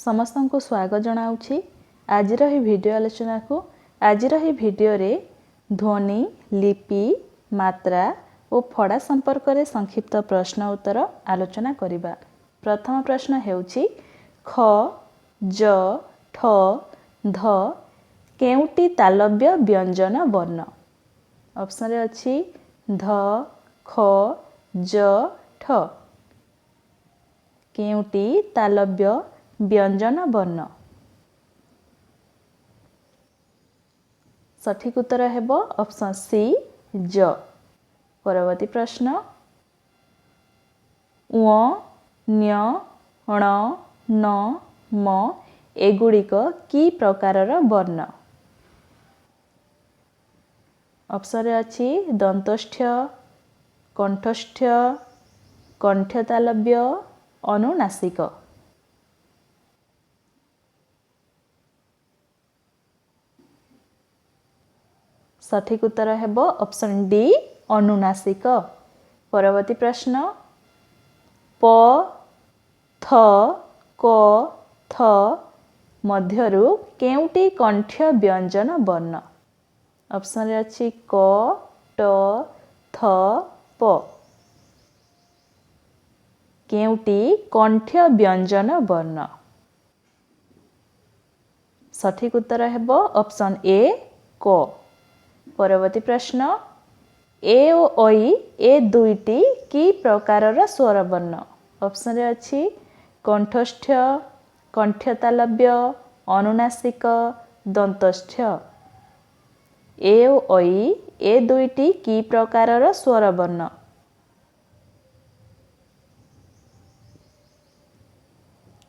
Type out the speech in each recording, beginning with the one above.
समस्त को स्वागत जनाऊँगी आज भिडियो आलोचना को। आज भिडियो रे ध्वनि लिपि मात्रा और फड़ा संपर्क में संक्षिप्त प्रश्न उत्तर आलोचना करिबा। प्रथम प्रश्न हेउची ख ज ठ ध केउटी तालव्य व्यंजन वर्ण। ऑप्शन रे अछि ध ख ज ठ केउटी तालव्य व्यंजन वर्ण। सठिक उत्तर हेबो ऑप्शन सी ज। परवर्ती प्रश्न उ न्य ण न म एगुड़िक की प्रकारर वर्ण। ऑप्शन रे अछि दंतोष्ठ्य कंठस्थ्य कंठ्यतालव्य अनुनासिक। सठिक उत्तर हेबो ऑप्शन डी अनुनासिक। परवर्ती प्रश्न प थ क थ मध्यरु केउटी कंठ्य व्यंजन वर्ण। ऑप्शन रे अछि क ट थ प केउटी कंठ्य व्यंजन वर्ण। सठिक उत्तर हेबो ऑप्शन ए क। परवर्ती प्रश्न ए ओ ऐ ए दुईटी की प्रकारर स्वर वर्ण। ऑप्शन रे अछि कंठस्थ्य कंठ्यतालव्य अनुनासिक दंतस्थ्य। ए ओ ऐ ए दुईटी की प्रकारर स्वर वर्ण।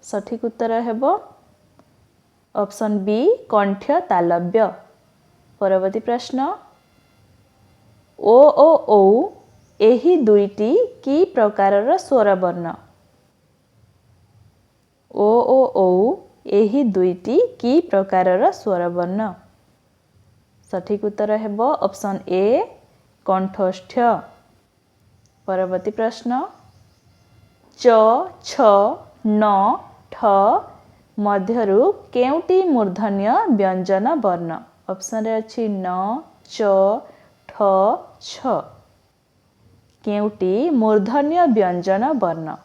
सठिक उत्तर हेबो ऑप्शन बी कंठ्यतालव्य। परवर्ती प्रश्न ओ औ एही दुईटी की प्रकारर स्वर वर्ण। ओ औ एही दुईटी की प्रकारर स्वर वर्ण। सठिक उत्तर हेबो ऑप्शन ए कंठस्थ्य। परवर्ती प्रश्न च छ न ठ मध्यरु केउटी मूर्धन्य व्यंजन वर्ण। ऑप्शन रे अछि न च ठ छ केउटी मूर्धन्य व्यंजन वर्ण।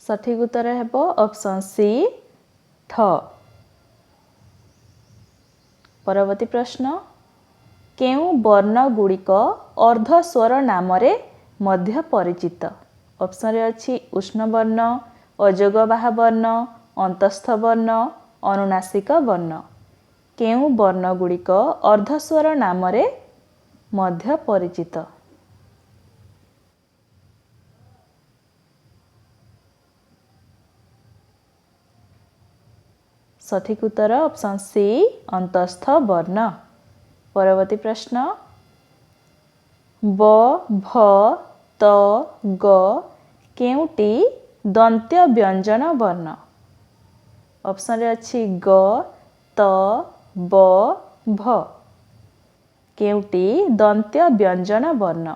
सठिक उत्तर हेबो ऑप्शन सी ठ। परवर्ती प्रश्न केउ वर्ण गुड़िक अर्धस्वर नामरे मध्य परिचित। ऑप्शन रे अछि उष्ण वर्ण अजोगबाह वर्ण अंतस्थ वर्ण अनुनासिक वर्ण। केउ वर्ण गुड़िक अर्धस्वर नामरे मध्य परिचित। सठिक उत्तर ऑप्शन सी अंतस्थ वर्ण। परवर्ती प्रश्न ब भ त ग केउटी दंत्य व्यंजन वर्ण। ऑप्शन रे अछि ग त ब भ केउटी दंत्य व्यंजन वर्ण।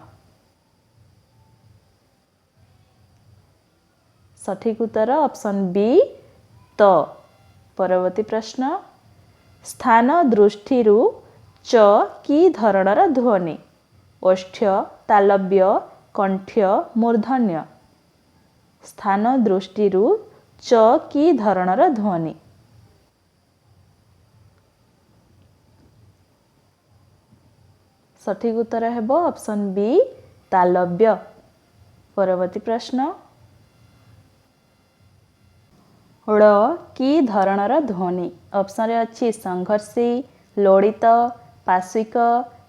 सठिक उत्तर ऑप्शन बी त। परवर्ती प्रश्न स्थान दृष्टिरु च की धरणर ध्वनि। ओष्ठ्य तालव्य कंठ्य मूर्धन्य। स्थान दृष्टिरु च की धरणर ध्वनि। सठिक उत्तर हेबो ऑप्शन बी तालव्य। परवर्ती प्रश्न ळ की धरणर ध्वनि। ऑप्शन रे अछि संघर्षी लोड़ित पार्श्विक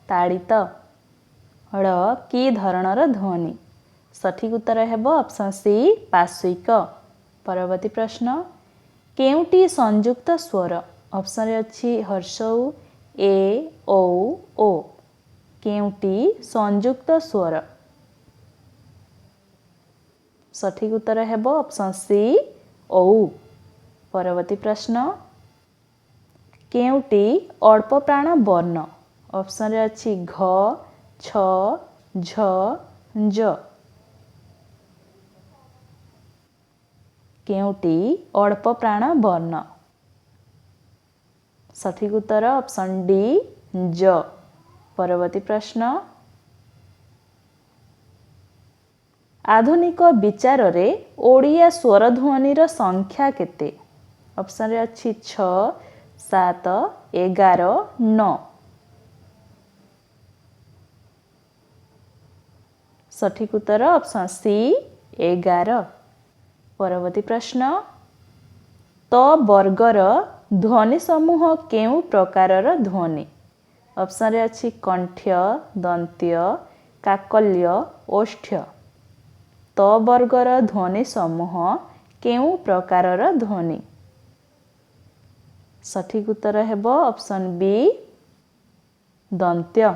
ताड़ित। ळ की धरणर ध्वनि। सठिक उत्तर हेबो ऑप्शन सी पार्श्विक। परवर्ती प्रश्न केउटी संयुक्त स्वर। ऑप्शन रे अछि हर्षौ ए औ ओ केउटी संयुक्त स्वर। सठिक उत्तर हेबो ऑप्शन सी औ। परवर्ती प्रश्न केउटी अल्प प्राण वर्ण। ऑप्शन रे अछि घ छ झ ज। केउटी अल्प प्राण वर्ण? सठिक उत्तर ऑप्शन डी ज। परवर्ती प्रश्न, आधुनिक विचार रे ओडिया स्वरध्वनिर संख्या केते? ऑप्शन रे अछि 6, 7, 11, 9। सठिक उत्तर ऑप्शन सी 11। परवर्ती प्रश्न, त वर्गर ध्वनि समूह केउ प्रकारर ध्वनि? ऑप्शन रे अछि कंठ्य, दंत्य, काकल्य, ओष्ठ्य। त वर्गर ध्वनि समूह केउ प्रकारर ध्वनि? सठिक उत्तर हेबो ऑप्शन बी दंत्य।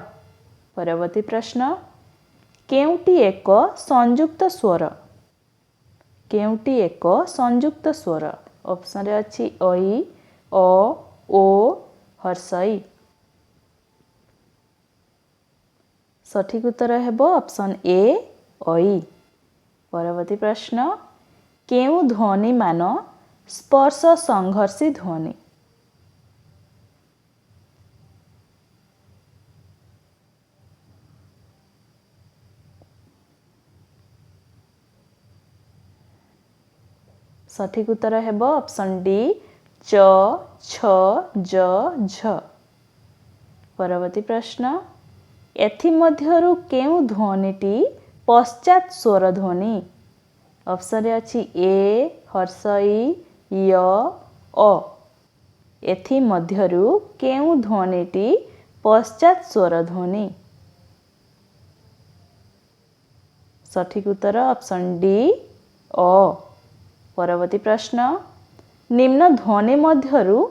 परवर्ती प्रश्न, केउटी एक संयुक्त स्वर? केउटी एक संयुक्त स्वर? ऑप्शन रे अछि ऐ, अ, ओ, हर्षई। सठिक उत्तर हेबो ऑप्शन ए ऐ। परवर्ती प्रश्न, केउ ध्वनि मान स्पर्श संघर्षी ध्वनि? सठिक उत्तर हेबो ऑप्शन डी च, छ, ज, झ। परवर्ती प्रश्न, एथि मध्यरु केउ ध्वनिटी पश्चात स्वर ध्वनि? ऑप्शन रे अछि ए, हर्षई, य, अ। एथि मध्यरु केउ ध्वनिटी पश्चात स्वर ध्वनि? सठिक उत्तर ऑप्शन डी अ। परवर्ती प्रश्न, निम्न ध्वनि मध्यरु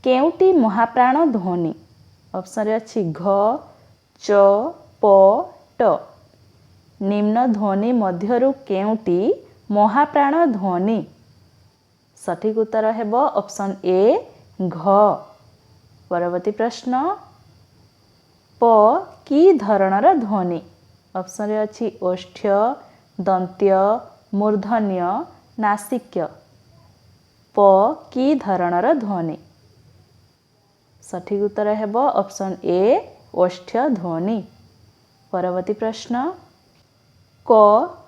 केउटी महाप्राण ध्वनि? ऑप्शन रे अछि घ, च, प, ट। निम्न ध्वनि मध्यरु केउटी महाप्राण ध्वनि? सठिक उत्तर हेबो ऑप्शन ए घ। परवर्ती प्रश्न, प कि धरणर ध्वनि? ऑप्शन रे अछि ओष्ठ्य, दंत्य, मूर्धन्य, नासिक्य। प कि धरणर ध्वनि? सठिक उत्तर हेबो ऑप्शन ए ओष्ठ्य ध्वनि। परवर्ती प्रश्न, क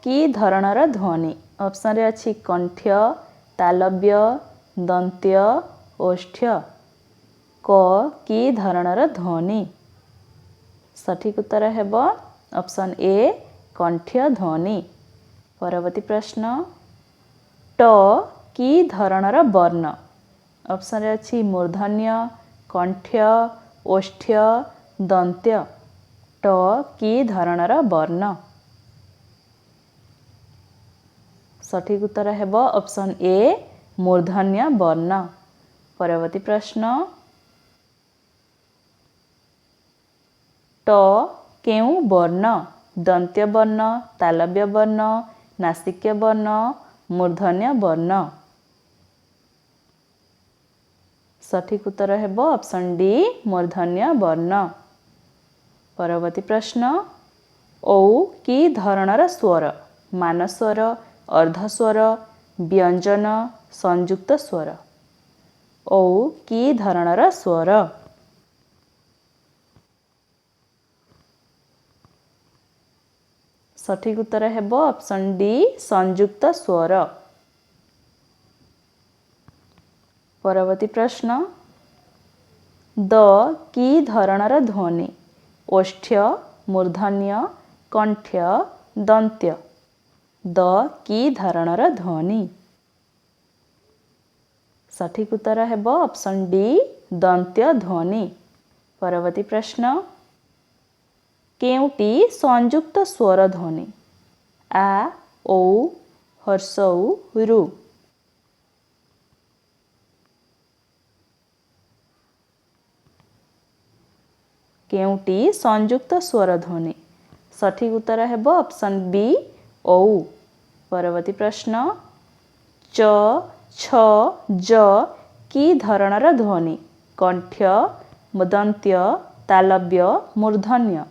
कि धरणर ध्वनि? ऑप्शन रे अछि कंठ्य, तालव्य, दंत्य, ओष्ठ्य। क कि धरणर ध्वनि? सठिक उत्तर हेबो ऑप्शन ए कंठ्य ध्वनि। परवर्ती प्रश्न, ट कि धरणर वर्ण? ऑप्शन रे अछि मूर्धन्य, कंठ्य, ओष्ठ्य, दंत्य। ट कि धरणर वर्ण? सठिक उत्तर हेबो ऑप्शन ए मूर्धन्य वर्ण। परवर्ती प्रश्न, ट केउ वर्ण? दंत्य वर्ण, तालव्य वर्ण, नासिक्य वर्ण, मूर्धन्य वर्ण? सठिक उत्तर हेबो ऑप्शन डी मूर्धन्य वर्ण। परवर्ती प्रश्न, औ कि धरणर स्वर? मान स्वर, अर्धस्वर, व्यंजन, संयुक्त स्वर। औ कि धरणर स्वर? सठिक उत्तर हेबो ऑप्शन डी संयुक्त स्वर। परवर्ती प्रश्न, द कि धरणर ध्वनि? ओष्ठ्य, मूर्धन्य, कंठ्य, दंत्य। द कि धरणर ध्वनि? सठिक उत्तर हेबो ऑप्शन डी दंत्य ध्वनि। परवर्ती प्रश्न, केउटी संयुक्त स्वर ध्वनि? आ, औ, हर्षौ, रु। केउटी संयुक्त स्वर ध्वनि? सठिक उत्तर हेबो ऑप्शन बी औ। परवर्ती प्रश्न, च, छ, ज कि धरणर ध्वनि? कंठ्य, दंत्य, तालव्य, मूर्धन्य।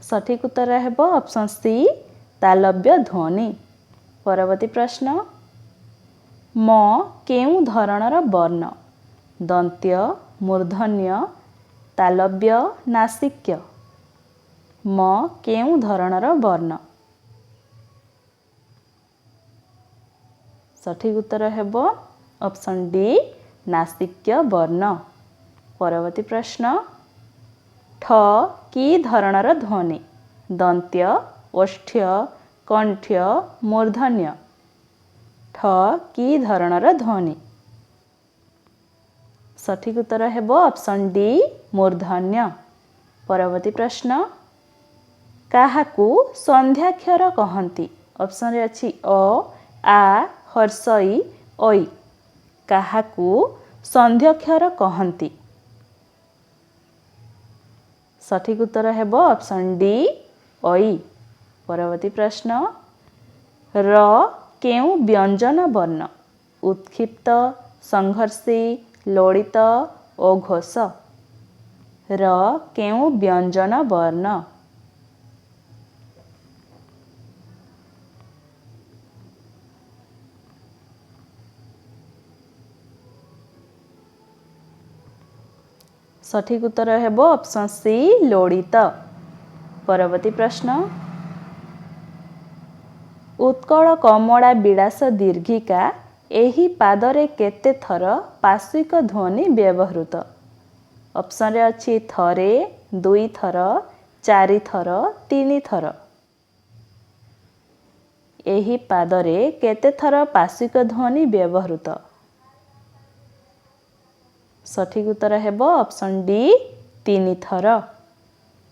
सठिक उत्तर हेब ऑप्शन सी तालव्य ध्वनि। परवर्ती प्रश्न म केउं धरणर वर्ण दंत्य मूर्धन्य तालव्य नासिक्य म केउं धरणर वर्ण। सठिक उत्तर हेब ऑप्शन डी नासिक्य वर्ण। परवर्ती प्रश्न ठ कि धरणर ध्वनि दंत्य ओष्ठ्य कंठ्य मूर्धन्य ठ कि धरणर ध्वनि। सठिक उत्तर हेब ऑप्शन डी मूर्धन्य। परवर्ती प्रश्न काहाकू संध्याक्षर कहती ऑप्शन रे अछि अ आ हर्षई ओई काहाकू संध्याक्षर कहती। सठिक उत्तर हेब ऑप्शन डी ओई। परवर्ती प्रश्न र केउं व्यंजन वर्ण उत्क्षिप्त संघर्षी लोड़ित ओघोष र केउं व्यंजन वर्ण। सठिक उत्तर हेब ऑप्शन सी लोड़ित। परवर्ती प्रश्न उत्कल कमला विलास दीर्घिका एही पादरे केते थर पार्श्विक ध्वनि व्यवहृत ऑप्शन रे अछि थरे दुई थर चारि थर तीन थर। एही पादरे केते थर पार्श्विक ध्वनि व्यवहृत। सठिक उत्तर हेब ऑप्शन डी तीन थर।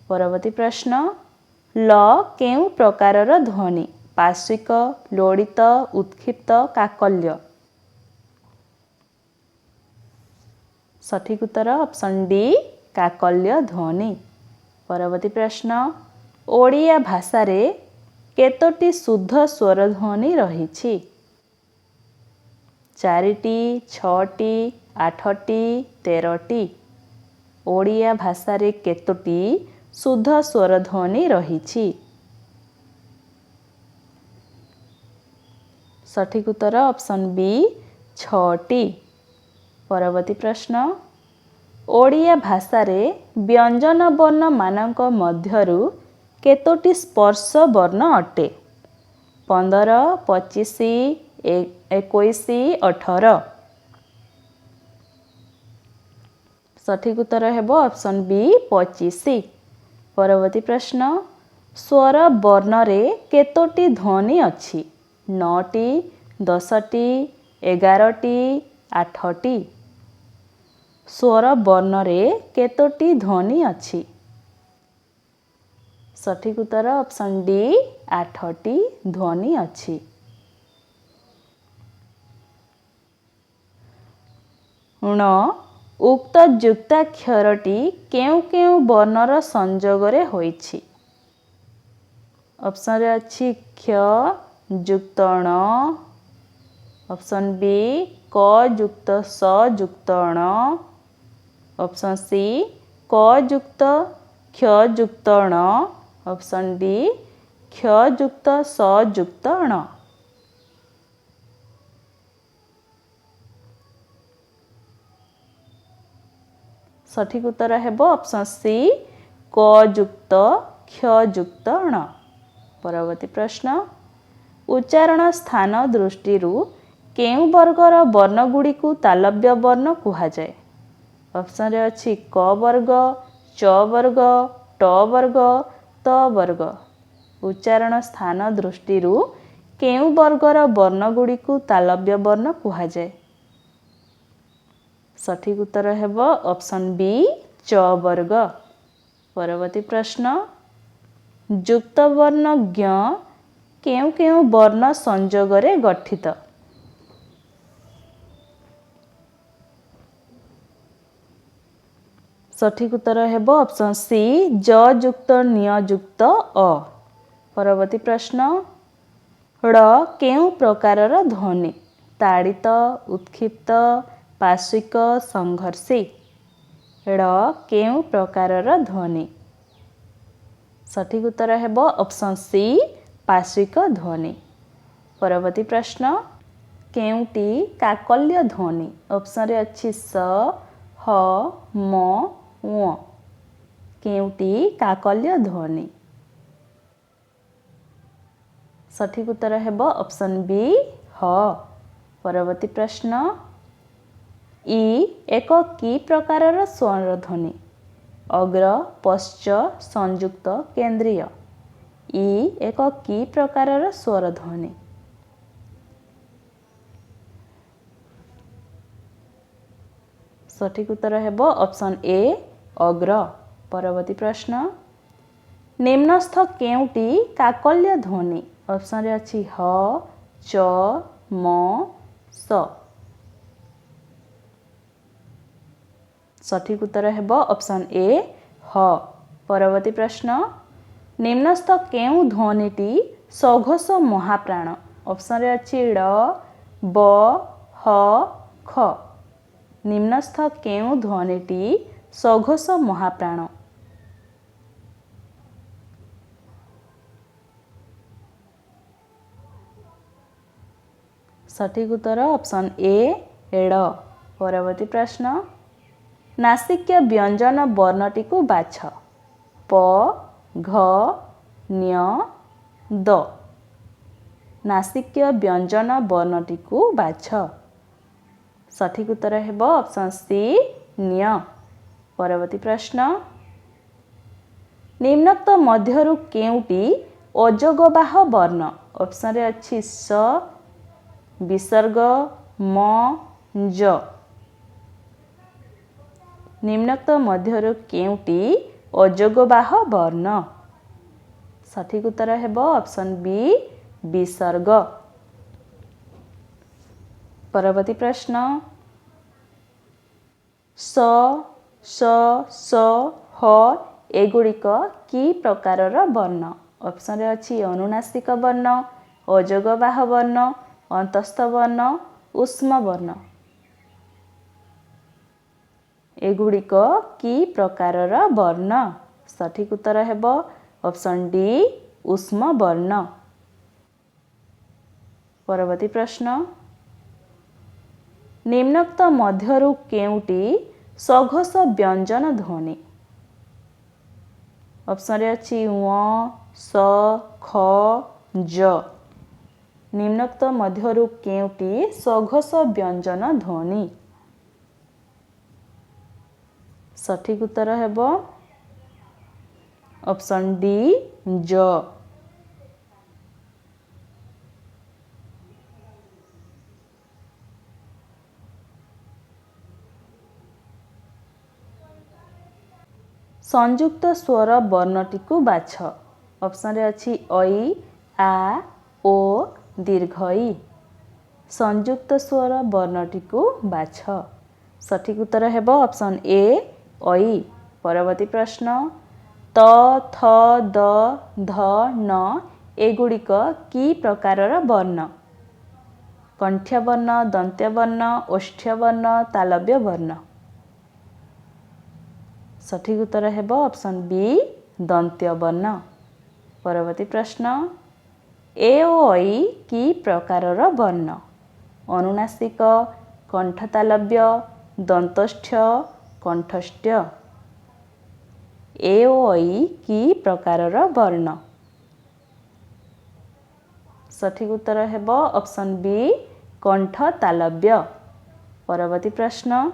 परवर्ती प्रश्न ल केउं प्रकारर ध्वनि पार्श्विक लोड़ित उत्क्षिप्त काकल्य। सठिक उत्तर ऑप्शन डी काकल्य ध्वनि। परवर्ती प्रश्न ओडिया भाषा रे केतोटी शुद्ध स्वर ध्वनि रहिछि चारिटी छटी आठटी तेरटी। ओडिया भाषा रे केतोटी शुद्ध स्वर ध्वनि रहिछि। सठिक उत्तर ऑप्शन बी छटी। परवर्ती प्रश्न ओडिया भाषा रे व्यंजन वर्ण मानक मध्यरु केतोटी स्पर्श वर्ण अटे 15 25 21 18। सठिक उत्तर हेब ऑप्शन बी 25। परवर्ती प्रश्न स्वर वर्ण रे केतोटी ध्वनि अछि 9टी 10टी 11टी 8टी। स्वर वर्ण रे केतोटी ध्वनि अछि। सठिक उत्तर ऑप्शन डी 8टी ध्वनि अछि। ण उक्त युक्ताक्षरटी केउं केउं वर्णर संयोगरे होइछि ऑप्शन रे अछि क्ष युक्त ण ऑप्शन बी क युक्त स युक्त ण ऑप्शन सी क युक्त क्ष युक्त ण ऑप्शन डी क्ष युक्त स युक्त ण। सठिक उत्तर हेब ऑप्शन सी क युक्त क्ष युक्त ण। परवर्ती प्रश्न उच्चारण स्थान दृष्टि केउं वर्गर वर्ण गुड़ी को तालव्य वर्ण कुहाजाए ऑप्शन रे अछि क वर्ग च वर्ग ट वर्ग त वर्ग। उच्चारण स्थान दृष्टि केउं वर्गर वर्ण गुड़ी को तालव्य वर्ण कुहाजाए। सठिक उत्तर हेब ऑप्शन बी च वर्ग। परवर्ती प्रश्न युक्त वर्ण ज्ञ केउं केउं वर्ण संयोगरे गठित सठिक उत्तर हेब ऑप्शन सी ज युक्त निय युक्त अ। परवर्ती प्रश्न ड़ केउं प्रकारर ध्वनि ताड़ित उत्क्षिप्त पार्श्विक संघर्षी ड़ केउं प्रकारर ध्वनि। सठिक उत्तर हेब ऑप्शन सी पार्श्विक ध्वनि। परवर्ती प्रश्न केउटी काकल्य ध्वनि ऑप्शन रे अच्छी स ह म व केउटी काकल्य ध्वनि। सठिक उत्तर हेब ऑप्शन बी ह। परवर्ती प्रश्न इ एक कि प्रकारर स्वर ध्वनि अग्र पश्च संयुक्त केंद्रीय इ एक कि प्रकारर स्वर ध्वनि। सठिक उत्तर हेब ऑप्शन ए अग्र। परवर्ती प्रश्न निम्नस्थ केउटी काकल्य ध्वनि ऑप्शन रे अच्छी ह च म स। सठिक उत्तर हेब ऑप्शन ए ह। परवर्ती प्रश्न निम्नस्थ केउ ध्वनिटी सघोष महाप्राण ऑप्शन रे अच्छी ड ब ह ख। निम्नस्थ केउ ध्वनिटी सघोष महाप्राण। सठिक उत्तर ऑप्शन ए एड। परवर्ती प्रश्न नासिक्य व्यंजन वर्णटी को बाछ प घ न्य द। नासिक्य व्यंजन वर्णटी को बाछ। सठिक उत्तर हेब ऑप्शन सी न्य। परवर्ती प्रश्न निम्नोक्त मध्यरु केउटी अजोगबाह वर्ण ऑप्शन रे अच्छी स विसर्ग म ज। निम्नोक्त मध्यरु केउटी अजोगबाह वर्ण। सठिक उत्तर हेब ऑप्शन बी विसर्ग। परवर्ती प्रश्न स स ह एगुड़िक कि प्रकारर वर्ण ऑप्शन रे अच्छी अनुनासिक वर्ण अजोगबाह वर्ण अंतस्थ वर्ण ऊष्म वर्ण। एगुड़िक कि प्रकारर वर्ण। सठिक उत्तर हेब ऑप्शन डी ऊष्म वर्ण। परवर्ती प्रश्न निम्नोक्त मध्यरु केउटी सघोष व्यंजन ध्वनि ऑप्शन रे अच्छी व स ख ज। निम्नोक्त मध्यरु केउटी सघोष व्यंजन ध्वनि। सठिक उत्तर हेब ऑप्शन डी ज। संयुक्त स्वर वर्णटी को बाछ ऑप्शन रे अच्छी ऐ आ ओ दीर्घ ई। संयुक्त स्वर वर्णटी को बाछ। सठिक उत्तर हेब ऑप्शन ए ऐ। परवर्ती प्रश्न त थ द ध न एगुड़िक कि प्रकारर वर्ण कंठ्य वर्ण दंत्य वर्ण ओष्ठ्य वर्ण तालव्य वर्ण। सठिक उत्तर हेब ऑप्शन बी दंत्य वर्ण। परवर्ती प्रश्न ए ओ ऐ कि प्रकारर वर्ण अनुनासिक कंठतालव्य दंतोष्ठ्य कंठस्थ्य। ए ओ ऐ कि प्रकारर वर्ण। सठिक उत्तर हेब ऑप्शन बी कंठतालव्य। परवर्ती प्रश्न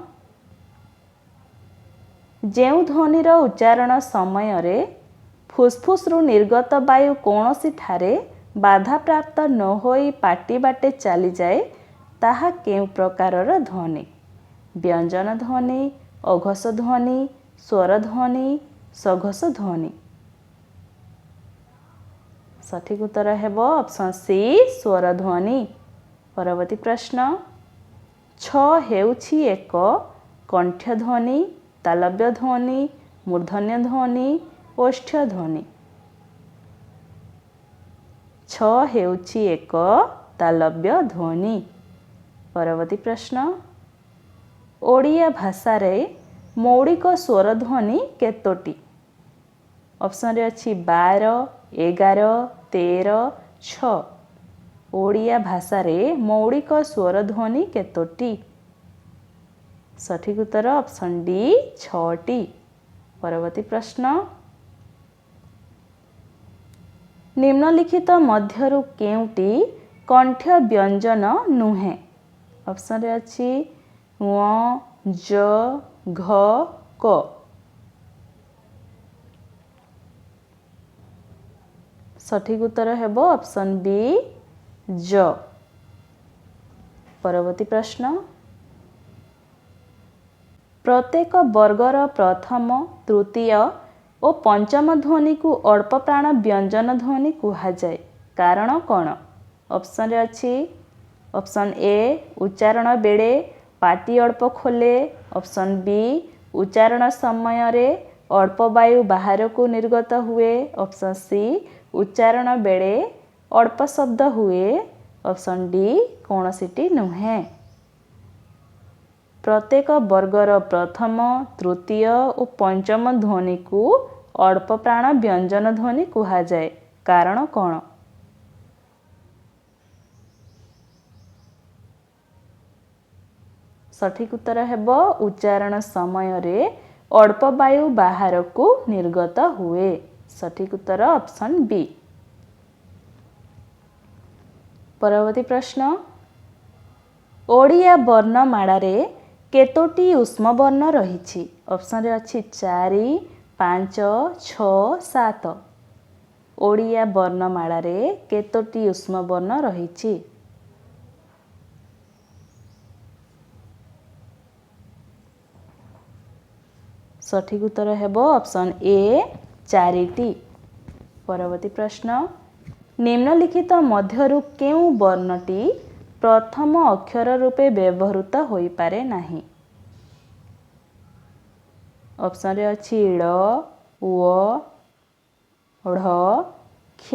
जेउ ध्वनिर उच्चारण समय रे फुसफुसरु निर्गत वायु कौनसी ठारे बाधा प्राप्त न होई पाटी बाटे चली जाए ताहा केउ प्रकारर ध्वनि व्यंजन ध्वनि अघोष ध्वनि स्वर ध्वनि सघोष ध्वनि। सठिक उत्तर हेब ऑप्शन सी स्वर ध्वनि। परवर्ती प्रश्न छ हेउछि एक कंठ्य ध्वनि तालव्य ध्वनि मूर्धन्य ध्वनि ओष्ठ्य ध्वनि। छ हेउछि एक तालव्य ध्वनि। परवर्ती प्रश्न ओडिया भाषा रे मौलिक स्वर ध्वनि केतोटी ऑप्शन रे अछि 12, 11, 13, 6। ओडिया भाषा रे मौलिक स्वर ध्वनि केतोटी? सठिक उत्तर ऑप्शन डी 6टी। परवर्ती प्रश्न, निम्नलिखित मध्यरु केउटी कंठ्य व्यंजन नुहे? ऑप्शन रे अछि व, ज, घ, क। सठिक उत्तर हेबो ऑप्शन बी ज। परवर्ती प्रश्न, प्रत्येक वर्गर प्रथम, तृतीय और पंचम ध्वनि को अल्प प्राण व्यंजन ध्वनि कुहाଯାଏ, कारण कौन? ऑप्शन रे अछि ऑप्शन ए उच्चारण बेड़े पाटी अल्प खोले, ऑप्शन बी उच्चारण समय रे अल्प वायु बाहर को निर्गत हुए, ऑप्शन सी उच्चारण बेड़े अल्प शब्द हुए, ऑप्शन डी कौनसीटी नुहे। प्रत्येक वर्गर प्रथम, तृतीय और पंचम ध्वनि को अल्प प्राण व्यंजन ध्वनि कुहाଯାଏ, कारण कौन? सठिक उत्तर हेबो उच्चारण समय रे अल्प वायु बाहर को निर्गत हुए। सठिक उत्तर ऑप्शन बी। परवर्ती प्रश्न, ओडिया वर्णमाला रे केतोटी उष्म वर्ण रहिछि? ऑप्शन रे अछि 4, 5, 6, 7। ओडिया वर्णमाला रे केतोटी उष्म वर्ण रहिछि? सठिक उत्तर हेबो ऑप्शन ए 4टी। परवर्ती प्रश्न, निम्नलिखित मध्यरु केउ वर्णटी प्रथम अक्षर रूपे व्यवहृत होई पारे नाही? ऑप्शन रे अछि ळ, व, ढ, क्ष।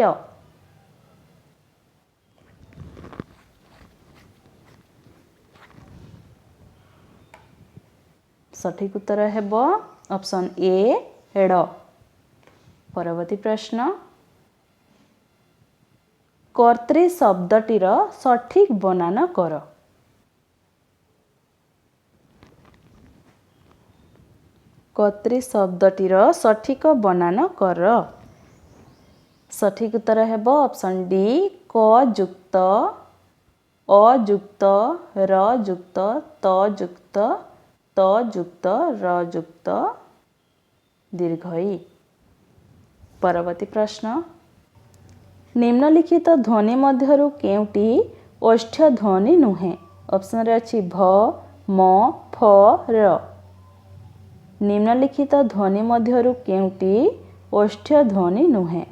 सठिक उत्तर हेबो ऑप्शन ए ळ। परवर्ती प्रश्न, कर्त्री शब्दटीर सठिक बनान कर। कर्त्री शब्दटीर सठिक बनान कर। सठिक उत्तर हेबो ऑप्शन डी क युक्त अ युक्त र युक्त त युक्त त युक्त र युक्त दीर्घई। परवर्ती प्रश्न, निम्नलिखित ध्वनि मध्यरु केउटी ओष्ठ्य ध्वनि नुहे? ऑप्शन रे अछि भ, म, फ, र। निम्नलिखित ध्वनि मध्यरु केउटी ओष्ठ्य ध्वनि नुहे?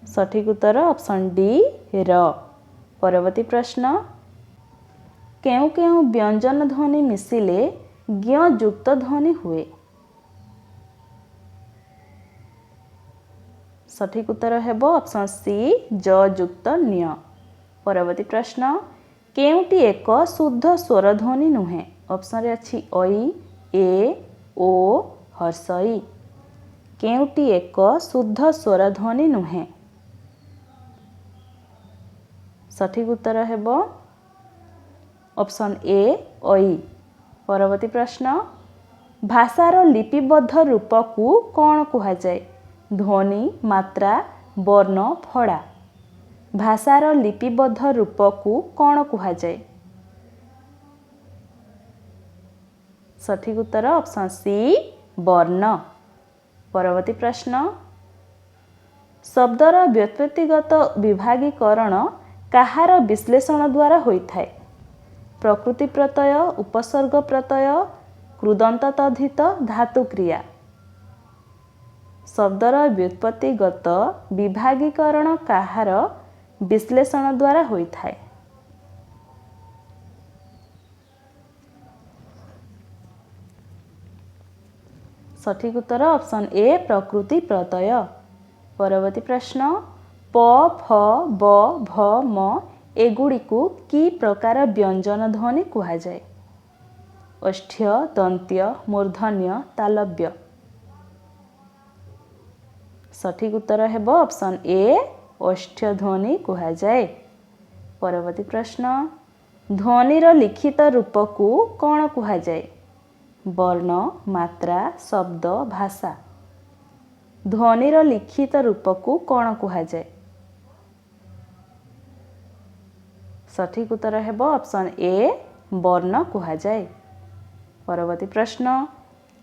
सठिक उत्तर ऑप्शन डी र। परवर्ती प्रश्न, केउ केउ व्यंजन ध्वनि मिसिले ज्ञ युक्त ध्वनि हुए? सठिक उत्तर हेबो ऑप्शन सी ज युक्त न्य। परवर्ती प्रश्न, केउटी एक शुद्ध स्वर ध्वनि नुहे? ऑप्शन रे अछि ऐ, ए, ओ, हर्षई। केउटी एक शुद्ध स्वर ध्वनि नुहे? सठिक उत्तर हेबो ऑप्शन ए ऐ। परवर्ती प्रश्न, भाषार लिपिबद्ध रूप को कौन कुहाଯାଏ? ध्वनि, मात्रा, वर्ण, फड़ा। भाषार लिपिबद्ध रूप को कौन कुहाଯାଏ? सठिक उत्तर ऑप्शन सी वर्ण। परवर्ती प्रश्न, शब्दर व्युत्पत्तिगत विभागीकरण काहार विश्लेषण द्वारा होइथाए? प्रकृति प्रत्यय, उपसर्ग प्रत्यय, कृदंत तद्धित, धातु क्रिया। शब्दर व्युत्पत्तिगत विभागीकरण काहार विश्लेषण द्वारा होइथाए? सठिक उत्तर ऑप्शन ए प्रकृति प्रत्यय। परवर्ती प्रश्न, प, फ, ब, भ, म एगुड़ी को की प्रकार व्यंजन ध्वनि कुहाଯାଏ? ओष्ठ्य दन्त्य मूर्धन्य तालव्य। सठिक उत्तर हेब ऑप्शन ए ओष्ठ्य ध्वनि कहा जाए। परवर्ती प्रश्न ध्वनिर लिखित रूप को कौन कहा जाए? वर्ण मात्रा शब्द भाषा। ध्वनिर लिखित रूप को कौन कहा जाए? सठिक उत्तर हेब ऑप्शन ए वर्ण कहा जाए। परवर्ती प्रश्न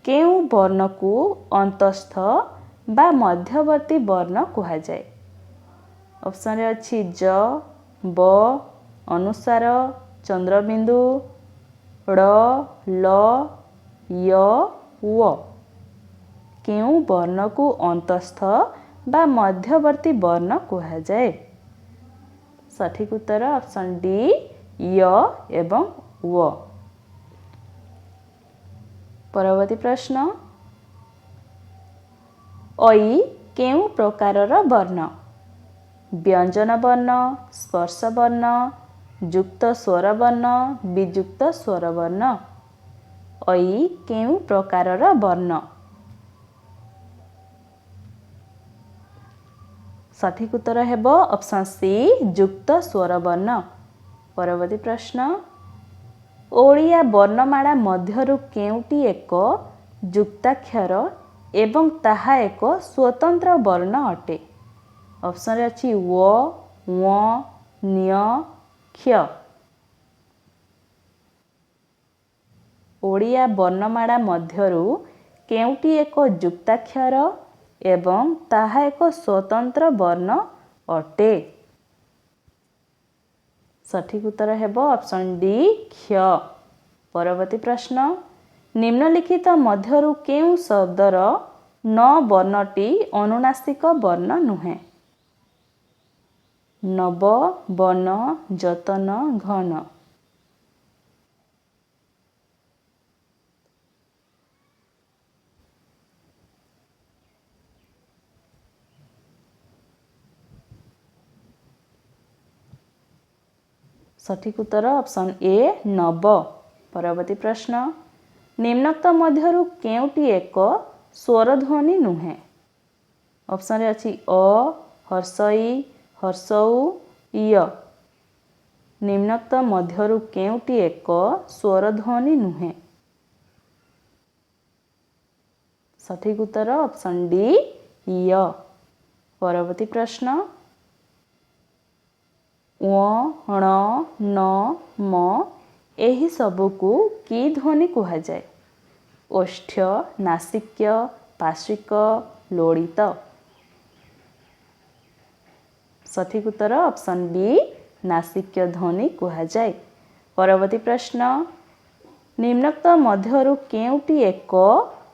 केउ वर्ण को अंतस्थ बा मध्यवर्ती वर्ण कहा जाए? ऑप्शन रे अछि ज ब अनुसार चंद्रबिंदु ड़ ल य व। केउ वर्ण को अंतस्थ बा मध्यवर्ती वर्ण कहा जाए? सठिक उत्तर ऑप्शन डी य एवं व। परवर्ती प्रश्न ऐ केउ प्रकारर वर्ण? व्यंजन वर्ण स्पर्श वर्ण युक्त स्वर वर्ण वियुक्त स्वर वर्ण। ऐ केउ प्रकारर वर्ण? सठिक उत्तर हेब ऑप्शन सी युक्त स्वर वर्ण। परवर्ती प्रश्न ओडिया वर्णमाला मध्यरु केउटी एक युक्ताक्षर एवं ताहा एक स्वतंत्र वर्ण अटे? ऑप्शन रे अछि व व न्य क्ष। ओडिया वर्णमाला मध्यरु केउटी एक युक्ताक्षर एवं ताहा एक स्वतंत्र वर्ण अटे? सठिक उत्तर हेब ऑप्शन डी क्ष। परवर्ती प्रश्न निम्नलिखित मध्यरु केउ शब्दर न वर्णटी अनुनासिक वर्ण नुहे? नव वन जतन घन। सठिक उत्तर ऑप्शन ए नव। परवर्ती प्रश्न निम्नोक्त मध्यरु केउटी एक स्वरध्वनि नुहे? ऑप्शन रे अछि अ हर्षई हर्षौ य। निम्नोक्त मध्यरु केउटी एक स्वरध्वनि नुहे? सठिक उत्तर ऑप्शन डी य। परवर्ती प्रश्न व ण न म एही सबको की ध्वनि कहा जाए? ओष्ठ्य नासिक्य पार्श्विक लोडित। सठिक उत्तर ऑप्शन बी नासिक्य ध्वनि कहा जाए। परवर्ती प्रश्न निम्नोक्त मध्यरु केउटी एक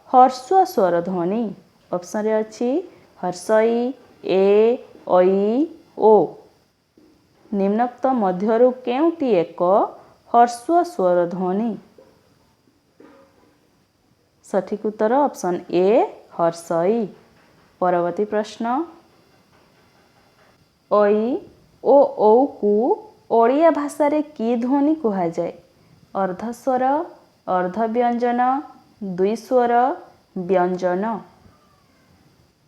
हर्स्व स्वर ध्वनि? ऑप्शन रे अछि हर्षई ए ऐ ओ। निम्नोक्त मध्यरु केउटी एक हर्स्व स्वर ध्वनि? सठिक उत्तर ऑप्शन ए हर्षई। परवर्ती प्रश्न ऐ ओ औ को ओडिया भाषा रे की ध्वनि कहा जाए? अर्धस्वर अर्धव्यंजन द्विस्वर व्यंजन।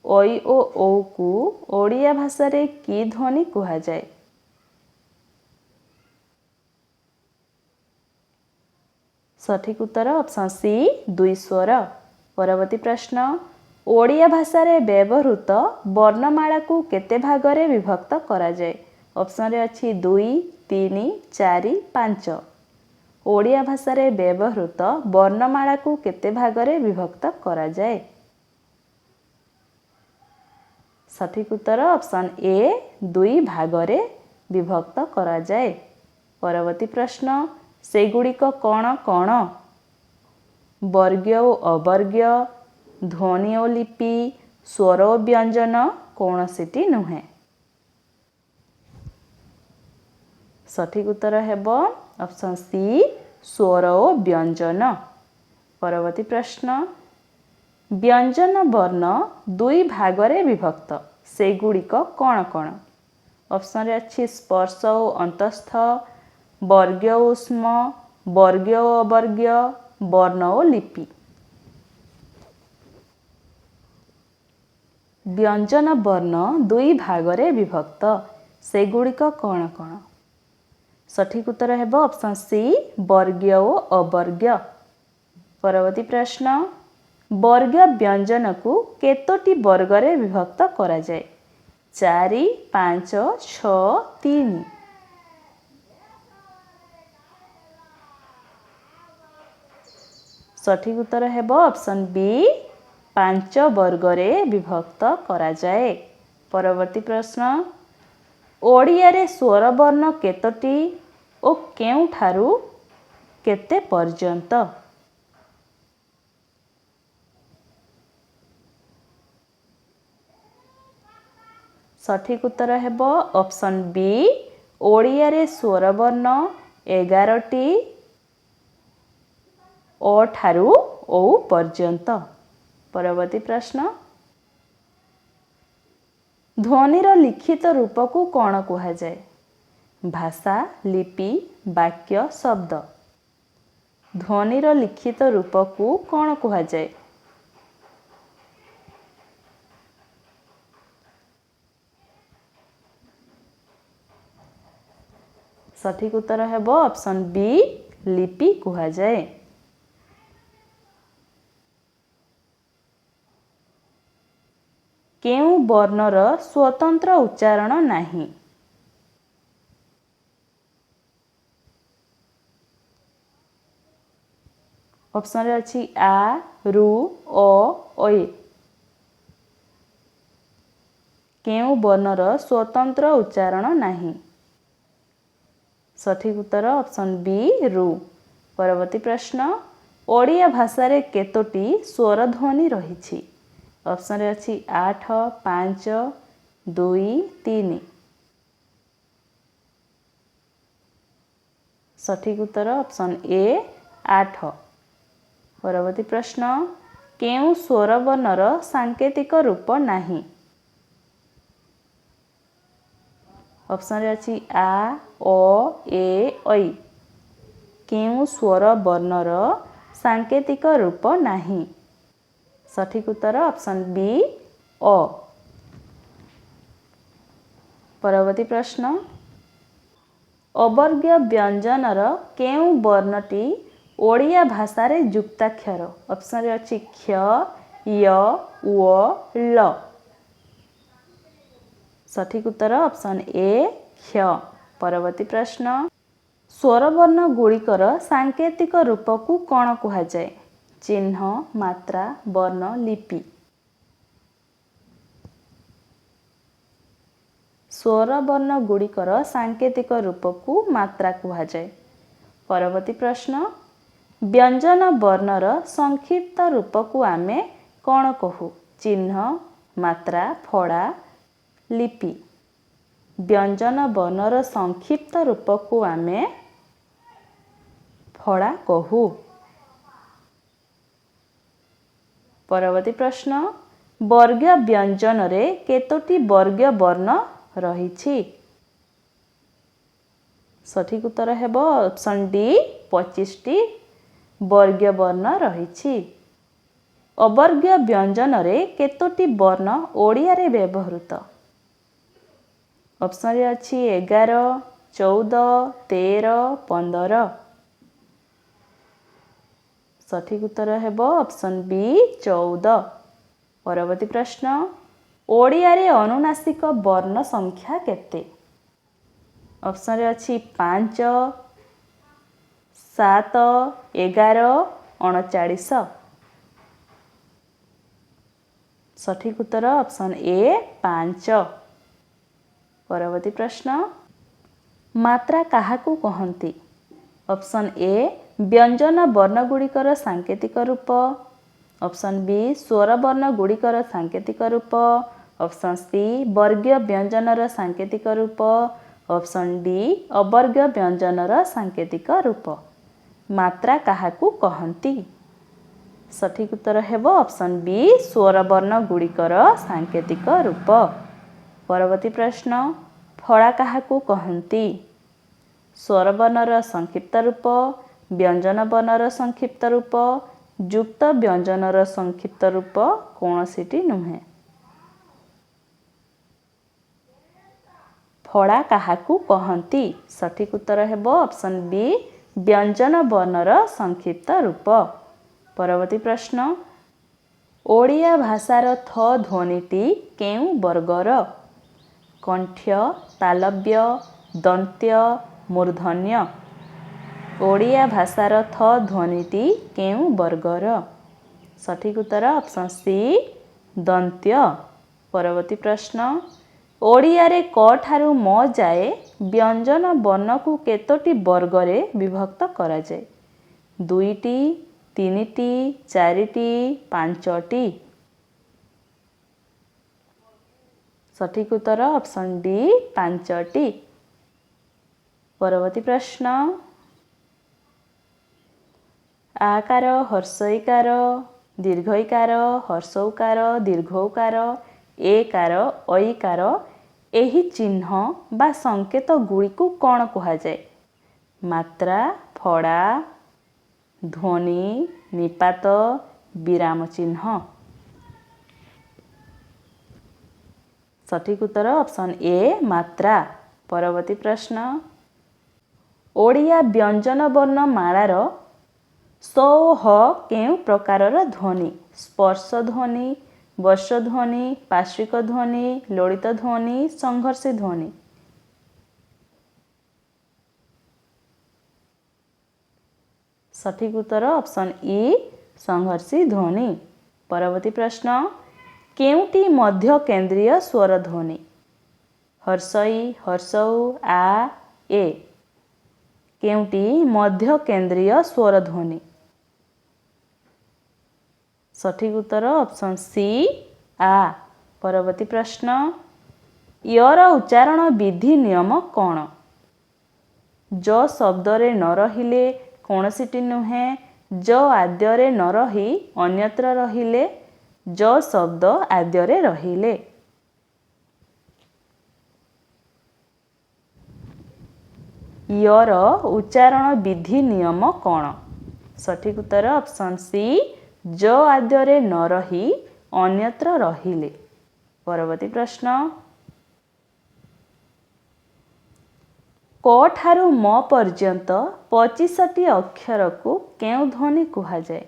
ऐ ओ औ को ओडिया भाषा रे की ध्वनि कहा जाए? सठिक उत्तर ऑप्शन सी द्विस्वर। परवर्ती प्रश्न ओडिया भाषा रे व्यवहृत वर्णमाला को केते भागरे विभक्त करा जाए? ऑप्शन रे अछि 2 3 4 5। ओडिया भाषा रे व्यवहृत वर्णमाला को केते भागरे विभक्त करा जाए? सठिक उत्तर ऑप्शन ए 2 भागरे विभक्त करा जाए। परवर्ती प्रश्न सेगुड़िक कौन कौन? वर्ग्य और अवर्ग्य ध्वनि और लिपि स्वर और व्यंजन कौनसीटी नुहे? सठिक उत्तर हेब ऑप्शन सी स्वर और व्यंजन। परवर्ती प्रश्न व्यंजन वर्ण 2 भागरे विभक्त सेगुड़िक कौन कौन? ऑप्शन रे अछि स्पर्श और अंतस्थ वर्ग्य उष्म वर्ग्य और अवर्ग्य बर्ण और लिपि। व्यंजन वर्ण दुई भागरे विभक्त सेगुड़िक कौन कौन? सठिक उत्तर है ऑप्शन सी वर्गीय और अवर्गीय। परवर्ती प्रश्न वर्गीय व्यंजन को केतोटी वर्गरे विभक्त करा जाए? 4, 5, 6, 3। सठिक उत्तर है ऑप्शन बी 5 वर्गरे विभक्त करा जाए। परवर्ती प्रश्न ओडिया रे स्वर वर्ण केतोटी और केउठारु केते पर्यंत? सठिक उत्तर है ऑप्शन बी ओडिया रे स्वर वर्ण 11टी ओ ठारू ओ पर्यंत। परवर्ती प्रश्न ध्वनिर लिखित रूप को कौन कहा जाए? भाषा, लिपि, वाक्य, शब्द। ध्वनिर लिखित रूप को कौन कहा जाए? सठिक उत्तर है ऑप्शन बी लिपि कहा जाए। केउ वर्णर स्वतंत्र उच्चारण नहीं? ऑप्शन रे अछि आ, रु, ओ, ओय। केउ वर्णर स्वतंत्र उच्चारण नहीं? सठिक उत्तर ऑप्शन बी रु। परवर्ती प्रश्न ओडिया भाषा रे केतोटी स्वर ध्वनि रही? ऑप्शन रे अछि 8, 5, 2, 3। सठिक उत्तर ऑप्शन ए 8। परवर्ती प्रश्न केउ स्वर वर्णर सांकेतिक रूप नहीं? ऑप्शन रे अछि आ, ओ, ए, ऐ। केउ स्वर वर्णर सांकेतिक रूप नहीं? सठिक उत्तर ऑप्शन बी ओ। परवर्ती प्रश्न अवर्गीय व्यंजनर केउ वर्णटी ओडिया भाषा रे युक्ताक्षर? ऑप्शन रे अछि क्ष, य, उ, ल। सठिक उत्तर ऑप्शन ए क्ष। परवर्ती प्रश्न स्वरवर्ण गुड़िकर सांकेतिक रूप को कौन कहा जाए? चिन्ह, मात्रा, वर्ण, लिपि। स्वरवर्ण गुड़िकर सांकेतिक रूप को मात्रा कहा जाए। परवर्ती प्रश्न व्यंजन वर्णर संक्षिप्त रूप को आमे कौन कहू? चिन्ह, मात्रा, फड़ा, लिपि। व्यंजन वर्णर संक्षिप्त रूप को आमे फड़ा कहू। परवर्ती प्रश्न वर्गीय व्यंजन रे केतोटी वर्गीय वर्ण रही? सठिक उत्तर है ऑप्शन डी 25टी वर्गीय वर्ण रही। अवर्गीय व्यंजन रे केतोटी वर्ण ओडिया रे व्यवहृत? ऑप्शन रे अछि 11, 14, 13, 15। सठिक उत्तर है ऑप्शन बी 14। परवर्ती प्रश्न ओडिया रे अनुनासिक वर्ण संख्या केते? ऑप्शन रे अछि 5, 7, 11, 39। सठिक उत्तर ऑप्शन ए 5। परवर्ती प्रश्न मात्रा काहाकू कहंती? ऑप्शन ए व्यंजन वर्ण गुड़िकर सांकेतिक रूप। ऑप्शन बी स्वर वर्ण गुड़िकर सांकेतिक रूप। ऑप्शन सी वर्गीय व्यंजनर सांकेतिक रूप। ऑप्शन डी अवर्गीय व्यंजनर सांकेतिक रूप। मात्रा काहाकू कहंती? सठिक उत्तर है ऑप्शन बी स्वर वर्ण गुड़िकर सांकेतिक रूप। परवर्ती प्रश्न फड़ा काहाकू कहंती? स्वर वर्णर संक्षिप्त रूप, ବ୍ୟଞ୍ଜନ ବର୍ଣ୍ଣର ସଂକ୍ଷିପ୍ତ ରୂପ ଯୁକ୍ତ ବ୍ୟଞ୍ଜନର ସଂକ୍ଷିପ୍ତ ରୂପ କୌଣସିଟି ନୁହେଁ। ଫଳା କାହାକୁ କହନ୍ତି? ସଠିକ ଉତ୍ତର ହେବ ଅପସନ୍ ବି ବ୍ୟଞ୍ଜନ ବର୍ଣ୍ଣର ସଂକ୍ଷିପ୍ତ ରୂପ। ପରବର୍ତ୍ତୀ ପ୍ରଶ୍ନ ଓଡ଼ିଆ ଭାଷାର ଥ ଧ୍ୱନିଟି କେଉଁ ବର୍ଗର? କଣ୍ଠ୍ୟ, ତାଲବ୍ୟ, ଦନ୍ତ୍ୟ, ମୂର୍ଧନ୍ୟ। ଓଡ଼ିଆ ଭାଷାର ଥ ଧ୍ୱନିଟି କେଉଁ ବର୍ଗର? ସଠିକ ଉତ୍ତର ଅପସନ୍ ସି ଦନ୍ତ୍ୟ। ପରବର୍ତ୍ତୀ ପ୍ରଶ୍ନ ଓଡ଼ିଆରେ କ ଠାରୁ ମ ଯାଏ ବ୍ୟଞ୍ଜନ ବର୍ଣ୍ଣକୁ କେତୋଟି ବର୍ଗରେ ବିଭକ୍ତ କରାଯାଏ? 2ଟି, 3ଟି, 4ଟି, 5ଟି। ସଠିକ ଉତ୍ତର ଅପସନ୍ ଡି 5ଟି। ପରବର୍ତ୍ତୀ ପ୍ରଶ୍ନ ଆକାର, ହର୍ଷଇକାର, ଦୀର୍ଘଇକାର, ହର୍ଷଉକାର, ଦୀର୍ଘଉକାର, ଏକାର, ଐକାର ଏହି ଚିହ୍ନ ବା ସଂକେତ ଗୁଡ଼ିକୁ କ'ଣ କୁହାଯାଏ? ମାତ୍ରା, ଫଡ଼ା, ଧ୍ୱନି, ନିପାତ, ବିରାମ ଚିହ୍ନ। ସଠିକ ଉତ୍ତର ଅପସନ୍ ଏ ମାତ୍ରା। ପରବର୍ତ୍ତୀ ପ୍ରଶ୍ନ ଓଡ଼ିଆ ବ୍ୟଞ୍ଜନ ବର୍ଣ୍ଣ ମାଳାର ସ ଓ ହ କେଉଁ ପ୍ରକାରର ଧ୍ୱନି? ସ୍ପର୍ଶ ଧ୍ୱନି, ବର୍ଷ ଧ୍ୱନି, ପାର୍ଶ୍ୱିକ ଧ୍ୱନି, ଲୋଡ଼ିତ ଧ୍ୱନି, ସଂଘର୍ଷୀ ଧ୍ୱନି। ସଠିକ ଉତ୍ତର ଅପସନ୍ ଇ ସଂଘର୍ଷୀ ଧ୍ୱନି। ପରବର୍ତ୍ତୀ ପ୍ରଶ୍ନ କେଉଁଟି ମଧ୍ୟ କେନ୍ଦ୍ରୀୟ ସ୍ୱର ଧ୍ୱନି? ହର୍ଷଇ, ହର୍ଷଉ, ଆ, ଏ। କେଉଁଟି ମଧ୍ୟ କେନ୍ଦ୍ରୀୟ ସ୍ୱର ଧ୍ୱନି? ସଠିକ ଉତ୍ତର ଅପସନ୍ ସି ଆ। ପରବର୍ତ୍ତୀ ପ୍ରଶ୍ନ ୟର ଉଚ୍ଚାରଣ ବିଧି ନିୟମ କ'ଣ? ଜ ଶବ୍ଦରେ ନ ରହିଲେ କୌଣସିଟି ନୁହେଁ। ଜ ଆଦ୍ୟରେ ନ ରହି ଅନ୍ୟତ୍ର ରହିଲେ। ଜ ଶବ୍ଦ ଆଦ୍ୟରେ ରହିଲେ। ୟର ଉଚ୍ଚାରଣ ବିଧି ନିୟମ କ'ଣ? ସଠିକ ଉତ୍ତର ଅପସନ୍ ସି ଜ ଆଦ୍ୟରେ ନ ରହି ଅନ୍ୟତ୍ର ରହିଲେ। ପରବର୍ତ୍ତୀ ପ୍ରଶ୍ନ କ ଠାରୁ ମ ପର୍ଯ୍ୟନ୍ତ 25ଟି ଅକ୍ଷରକୁ କେଉଁ ଧ୍ୱନି କୁହାଯାଏ?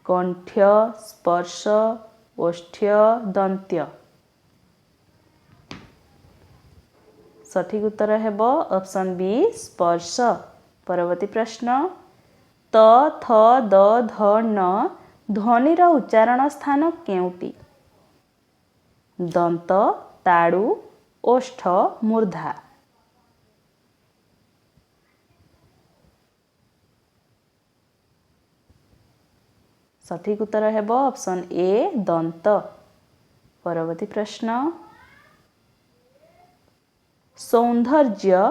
କଣ୍ଠ୍ୟ, ସ୍ପର୍ଶ, ଓଷ୍ଠ୍ୟ, ଦନ୍ତ୍ୟ। ସଠିକ ଉତ୍ତର ହେବ ଅପସନ୍ ବି ସ୍ପର୍ଶ। ପରବର୍ତ୍ତୀ ପ୍ରଶ୍ନ ତ, ଥ, ଦ, ଧ, ନ ଧ୍ୱନିର ଉଚ୍ଚାରଣ ସ୍ଥାନ କେଉଁଟି? ଦନ୍ତ, ତାଡୁ, ଓଷ୍ଠ, ମୂର୍ଦ୍ଧା। ସଠିକ ଉତ୍ତର ହେବ ଅପସନ୍ ଏ ଦନ୍ତ। ପରବର୍ତ୍ତୀ ପ୍ରଶ୍ନ ସୌନ୍ଦର୍ଯ୍ୟ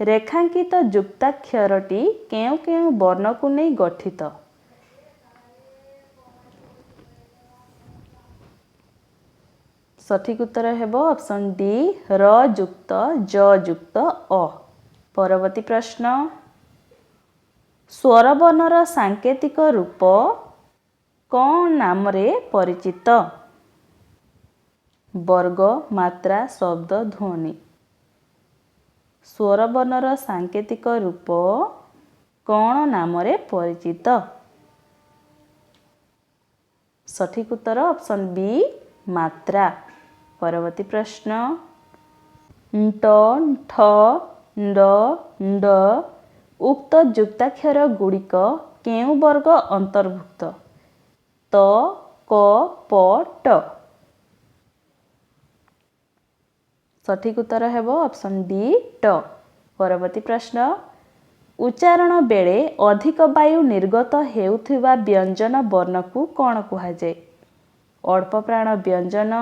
ରେଖାଙ୍କିତ ଯୁକ୍ତାକ୍ଷରଟି କେଉଁ କେଉଁ ବର୍ଣ୍ଣକୁ ନେଇ ଗଠିତ? ସଠିକ ଉତ୍ତର ହେବ ଅପସନ୍ ଡି ର ଯୁକ୍ତ ଜ ଯୁକ୍ତ ଅ। ପରବର୍ତ୍ତୀ ପ୍ରଶ୍ନ ସ୍ୱରବର୍ଣ୍ଣର ସାଙ୍କେତିକ ରୂପ କ'ଣ ନାମରେ ପରିଚିତ? ବର୍ଗ, ମାତ୍ରା, ଶବ୍ଦ, ଧ୍ୱନି। ସ୍ୱରବର୍ଣ୍ଣର ସାଙ୍କେତିକ ରୂପ କ'ଣ ନାମରେ ପରିଚିତ? ସଠିକ ଉତ୍ତର ଅପସନ୍ ବି ମାତ୍ରା। ପରବର୍ତ୍ତୀ ପ୍ରଶ୍ନ ଣ୍ଟ, ଠ, ଣ୍ଡ, ଣ୍ଡ ଉକ୍ତ ଯୁକ୍ତାକ୍ଷର ଗୁଡ଼ିକ କେଉଁ ବର୍ଗ ଅନ୍ତର୍ଭୁକ୍ତ? ତ, କ, ପ, ଟ। ସଠିକ ଉତ୍ତର ହେବ ଅପସନ୍ ଡି ଟ। ପରବର୍ତ୍ତୀ ପ୍ରଶ୍ନ ଉଚ୍ଚାରଣ ବେଳେ ଅଧିକ ବାୟୁ ନିର୍ଗତ ହେଉଥିବା ବ୍ୟଞ୍ଜନ ବର୍ଣ୍ଣକୁ କ'ଣ କୁହାଯାଏ? ଅଳ୍ପ ପ୍ରାଣ ବ୍ୟଞ୍ଜନ,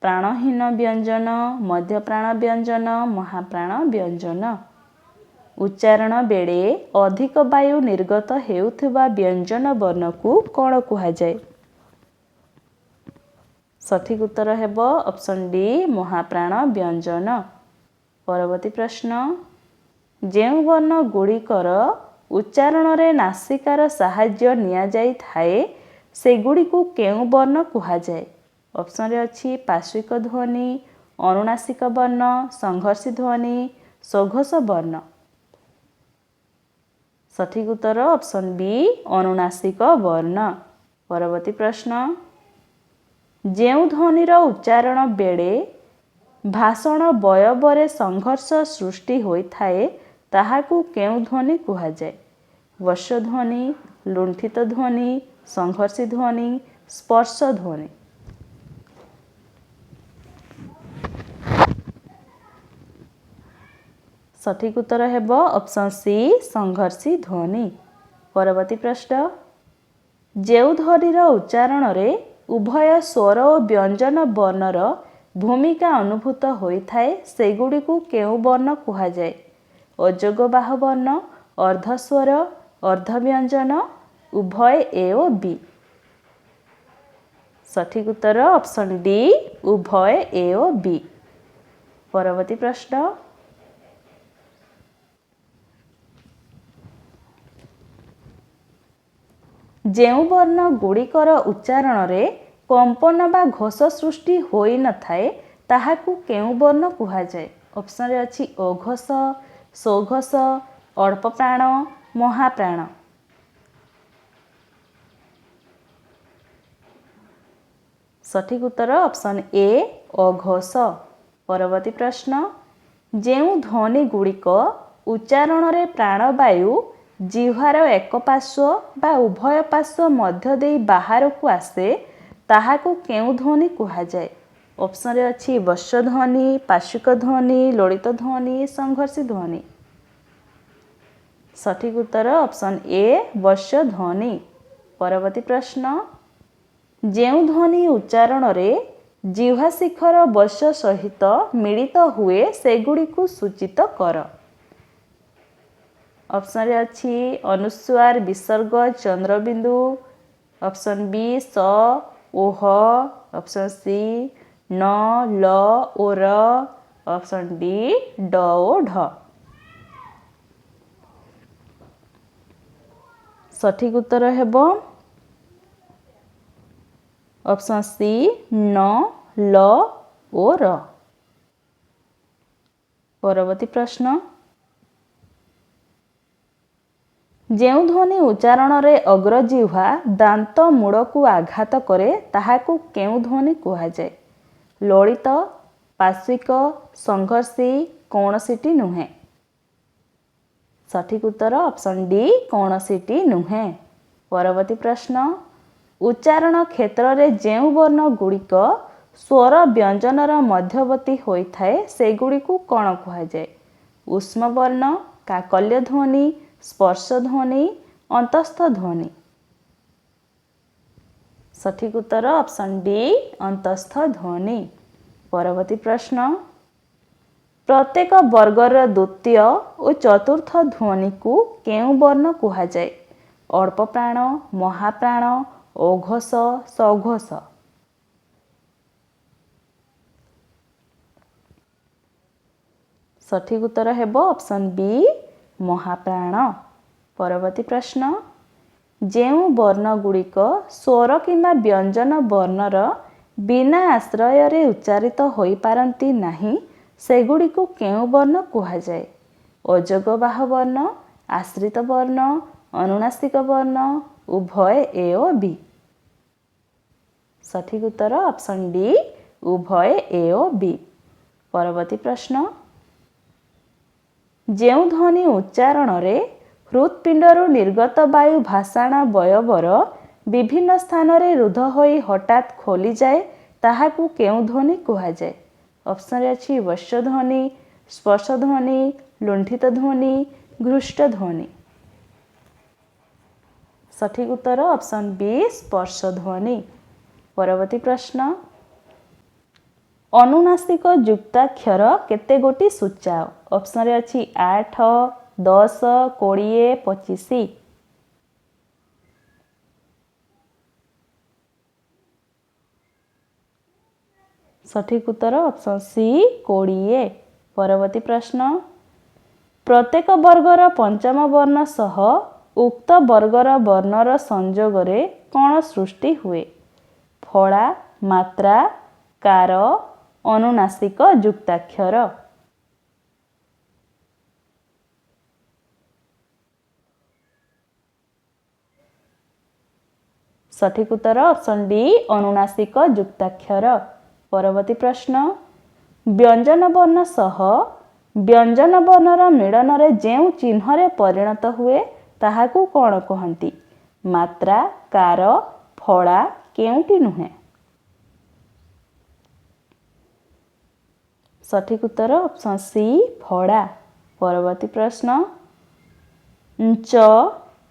ପ୍ରାଣହୀନ ବ୍ୟଞ୍ଜନ, ମଧ୍ୟପ୍ରାଣ ବ୍ୟଞ୍ଜନ, ମହାପ୍ରାଣ ବ୍ୟଞ୍ଜନ। ଉଚ୍ଚାରଣ ବେଳେ ଅଧିକ ବାୟୁ ନିର୍ଗତ ହେଉଥିବା ବ୍ୟଞ୍ଜନ ବର୍ଣ୍ଣକୁ କ'ଣ କୁହାଯାଏ? ସଠିକ ଉତ୍ତର ହେବ ଅପସନ୍ ଡି ମହାପ୍ରାଣ ବ୍ୟଞ୍ଜନ। ପରବର୍ତ୍ତୀ ପ୍ରଶ୍ନ ଯେଉଁ ବର୍ଣ୍ଣ ଗୁଡ଼ିକର ଉଚ୍ଚାରଣରେ ନାସିକାର ସାହାଯ୍ୟ ନିଆଯାଇଥାଏ ସେଗୁଡ଼ିକୁ କେଉଁ ବର୍ଣ୍ଣ କୁହାଯାଏ? ଅପସନରେ ଅଛି ପାର୍ଶ୍ୱିକ ଧ୍ୱନି, ଅନୁନାସିକ ବର୍ଣ୍ଣ, ସଂଘର୍ଷୀ ଧ୍ୱନି, ସୌଘୋଷ ବର୍ଣ୍ଣ। ସଠିକ ଉତ୍ତର ଅପସନ ବି ଅନୁନାସିକ ବର୍ଣ୍ଣ। ପରବର୍ତ୍ତୀ ପ୍ରଶ୍ନ, ଯେଉଁ ଧ୍ୱନିର ଉଚ୍ଚାରଣ ବେଳେ ଭାଷଣ ବୟବରେ ସଂଘର୍ଷ ସୃଷ୍ଟି ହୋଇଥାଏ ତାହାକୁ କେଉଁ ଧ୍ୱନି କୁହାଯାଏ? ବର୍ଷ ଧ୍ୱନି, ଲୁଣ୍ଠିତ ଧ୍ୱନି, ସଂଘର୍ଷୀ ଧ୍ୱନି, ସ୍ପର୍ଶ ଧ୍ୱନି। ସଠିକ ଉତ୍ତର ହେବ ଅପସନ ସି ସଂଘର୍ଷୀ ଧ୍ୱନି। ପରବର୍ତ୍ତୀ ପ୍ରଶ୍ନ, ଯେଉଁ ଧ୍ୱନିର ଉଚ୍ଚାରଣରେ ଉଭୟ ସ୍ୱର ଓ ବ୍ୟଞ୍ଜନ ବର୍ଣ୍ଣର ଭୂମିକା ଅନୁଭୂତ ହୋଇଥାଏ ସେଗୁଡ଼ିକୁ କେଉଁ ବର୍ଣ୍ଣ କୁହାଯାଏ? ଅଯୋଗବାହ ବର୍ଣ୍ଣ, ଅର୍ଦ୍ଧସ୍ୱର, ଅର୍ଦ୍ଧବ୍ୟଞ୍ଜନ, ଉଭୟ ଏ ଓ ବି। ସଠିକ ଉତ୍ତର ଅପସନ ଡି ଉଭୟ ଏ ଓ ବି। ପରବର୍ତ୍ତୀ ପ୍ରଶ୍ନ, ଯେଉଁ ବର୍ଣ୍ଣ ଗୁଡ଼ିକର ଉଚ୍ଚାରଣରେ କମ୍ପନ ବା ଘୋଷ ସୃଷ୍ଟି ହୋଇନଥାଏ ତାହାକୁ କେଉଁ ବର୍ଣ୍ଣ କୁହାଯାଏ? ଅପସନରେ ଅଛି ଅଘୋଷ, ସୌଘୋଷ, ଅଳ୍ପ ପ୍ରାଣ, ମହାପ୍ରାଣ। ସଠିକ ଉତ୍ତର ଅପସନ ଏ ଅଘୋଷ। ପରବର୍ତ୍ତୀ ପ୍ରଶ୍ନ, ଯେଉଁ ଧ୍ୱନି ଗୁଡ଼ିକ ଉଚ୍ଚାରଣରେ ପ୍ରାଣବାୟୁ ଜିହ୍ୱାର ଏକ ପାର୍ଶ୍ୱ ବା ଉଭୟ ପାର୍ଶ୍ୱ ମଧ୍ୟ ଦେଇ ବାହାରକୁ ଆସେ ତାହାକୁ କେଉଁ ଧ୍ୱନି କୁହାଯାଏ? ଅପସନରେ ଅଛି ବର୍ଷ ଧ୍ୱନି, ପାର୍ଶ୍ୱିକ ଧ୍ୱନି, ଲୋଳିତ ଧ୍ୱନି, ସଂଘର୍ଷୀ ଧ୍ୱନି। ସଠିକ ଉତ୍ତର ଅପସନ ଏ ବର୍ଷ ଧ୍ୱନି। ପରବର୍ତ୍ତୀ ପ୍ରଶ୍ନ, ଯେଉଁ ଧ୍ୱନି ଉଚ୍ଚାରଣରେ ଜିହ୍ୱା ଶିଖର ବର୍ଷ ସହିତ ମିଳିତ ହୁଏ ସେଗୁଡ଼ିକୁ ସୂଚିତ କର। ଅପସନରେ ଅଛି ଅନୁସ୍ୱାର, ବିସର୍ଗ, ଚନ୍ଦ୍ରବିନ୍ଦୁ। ଅପସନ ବି ସ ଓ ହ। ଅପସନ ସି ନ, ଲ ଓ ର। ଅପସନ ଡି ଡ ଓ ଢ। ସଠିକ ଉତ୍ତର ହେବ ଅପସନ ସି ନ, ଲ ଓ ର। ପରବର୍ତ୍ତୀ ପ୍ରଶ୍ନ, ଯେଉଁ ଧ୍ୱନି ଉଚ୍ଚାରଣରେ ଅଗ୍ରଜିହ୍ୱା ଦାନ୍ତ ମୂଳକୁ ଆଘାତ କରେ ତାହାକୁ କେଉଁ ଧ୍ୱନି କୁହାଯାଏ? ଲଳିତ, ପାର୍ଶ୍ୱିକ, ସଂଘର୍ଷୀ, କୌଣସିଟି ନୁହେଁ। ସଠିକ ଉତ୍ତର ଅପସନ ଡି କୌଣସିଟି ନୁହେଁ। ପରବର୍ତ୍ତୀ ପ୍ରଶ୍ନ, ଉଚ୍ଚାରଣ କ୍ଷେତ୍ରରେ ଯେଉଁ ବର୍ଣ୍ଣ ଗୁଡ଼ିକ ସ୍ୱର ବ୍ୟଞ୍ଜନର ମଧ୍ୟବର୍ତ୍ତୀ ହୋଇଥାଏ ସେଗୁଡ଼ିକୁ କ'ଣ କୁହାଯାଏ? ଉଷ୍ମ ବର୍ଣ୍ଣ, କାକଲ୍ୟ ଧ୍ୱନି, ସ୍ପର୍ଶ ଧ୍ୱନି, ଅନ୍ତସ୍ଥ ଧ୍ୱନି। ସଠିକ ଉତ୍ତର ଅପସନ ଡି ଅନ୍ତସ୍ଥ ଧ୍ୱନି। ପରବର୍ତ୍ତୀ ପ୍ରଶ୍ନ, ପ୍ରତ୍ୟେକ ବର୍ଗର ଦ୍ୱିତୀୟ ଓ ଚତୁର୍ଥ ଧ୍ୱନିକୁ କେଉଁ ବର୍ଣ୍ଣ କୁହାଯାଏ? ଅଳ୍ପ ପ୍ରାଣ, ମହାପ୍ରାଣ, ଅଘୋଷ, ସଘୋଷ। ସଠିକ ଉତ୍ତର ହେବ ଅପସନ ବି ମହାପ୍ରାଣ। ପରବର୍ତ୍ତୀ ପ୍ରଶ୍ନ, ଯେଉଁ ବର୍ଣ୍ଣ ଗୁଡ଼ିକ ସ୍ୱର କିମ୍ବା ବ୍ୟଞ୍ଜନ ବର୍ଣ୍ଣର ବିନା ଆଶ୍ରୟରେ ଉଚ୍ଚାରିତ ହୋଇପାରନ୍ତି ନାହିଁ ସେଗୁଡ଼ିକୁ କେଉଁ ବର୍ଣ୍ଣ କୁହାଯାଏ? ଅଯୋଗବାହ ବର୍ଣ୍ଣ, ଆଶ୍ରିତ ବର୍ଣ୍ଣ, ଅନୁନାସିକ ବର୍ଣ୍ଣ, ଉଭୟ ଏ ଓ ବି। ସଠିକ ଉତ୍ତର ଅପସନ ଡି ଉଭୟ ଏ ଓ ବି। ପରବର୍ତ୍ତୀ ପ୍ରଶ୍ନ, ଯେଉଁ ଧ୍ୱନି ଉଚ୍ଚାରଣରେ ହୃତ୍ପିଣ୍ଡରୁ ନିର୍ଗତ ବାୟୁ ଭାଷାଣ ବୟବର ବିଭିନ୍ନ ସ୍ଥାନରେ ରୁଦ୍ଧ ହୋଇ ହଠାତ୍ ଖୋଲିଯାଏ ତାହାକୁ କେଉଁ ଧ୍ୱନି କୁହାଯାଏ? ଅପସନରେ ଅଛି ବର୍ଷ ଧ୍ୱନି, ସ୍ପର୍ଶ ଧ୍ୱନି, ଲୁଣ୍ଠିତ ଧ୍ୱନି, ଘୃଷ୍ଟ ଧ୍ୱନି। ସଠିକ ଉତ୍ତର ଅପସନ ବି ସ୍ପର୍ଶ ଧ୍ୱନି। ପରବର୍ତ୍ତୀ ପ୍ରଶ୍ନ, ଅନୁନାସିକ ଯୁକ୍ତାକ୍ଷର କେତେ ଗୋଟି ସୂଚାଅ? ଅପସନରେ ଅଛି 8, 10, 20, 25। ସଠିକ ଉତ୍ତର ଅପସନ ସି 20। ପରବର୍ତ୍ତୀ ପ୍ରଶ୍ନ, प्रत्येक वर्गर पंचम वर्ण सह उक्त वर्गर वर्णर संयोगरे कौन सृष्टि हुए? फला, मात्रा, कार, अनुनासिक, युक्ताक्षर। सठिक उत्तर ऑप्शन डी अनुनासिक युक्ताक्षर। परवर्ती प्रश्न व्यंजन वर्ण सह व्यंजन वर्णर मिलन रे जेउ चिन्ह परिणत हुए ताहाकू कौन कहती? मात्रा, कार, फला, केउटी नुहे? सठिक उत्तर ऑप्शन सी फला। परवर्ती प्रश्न च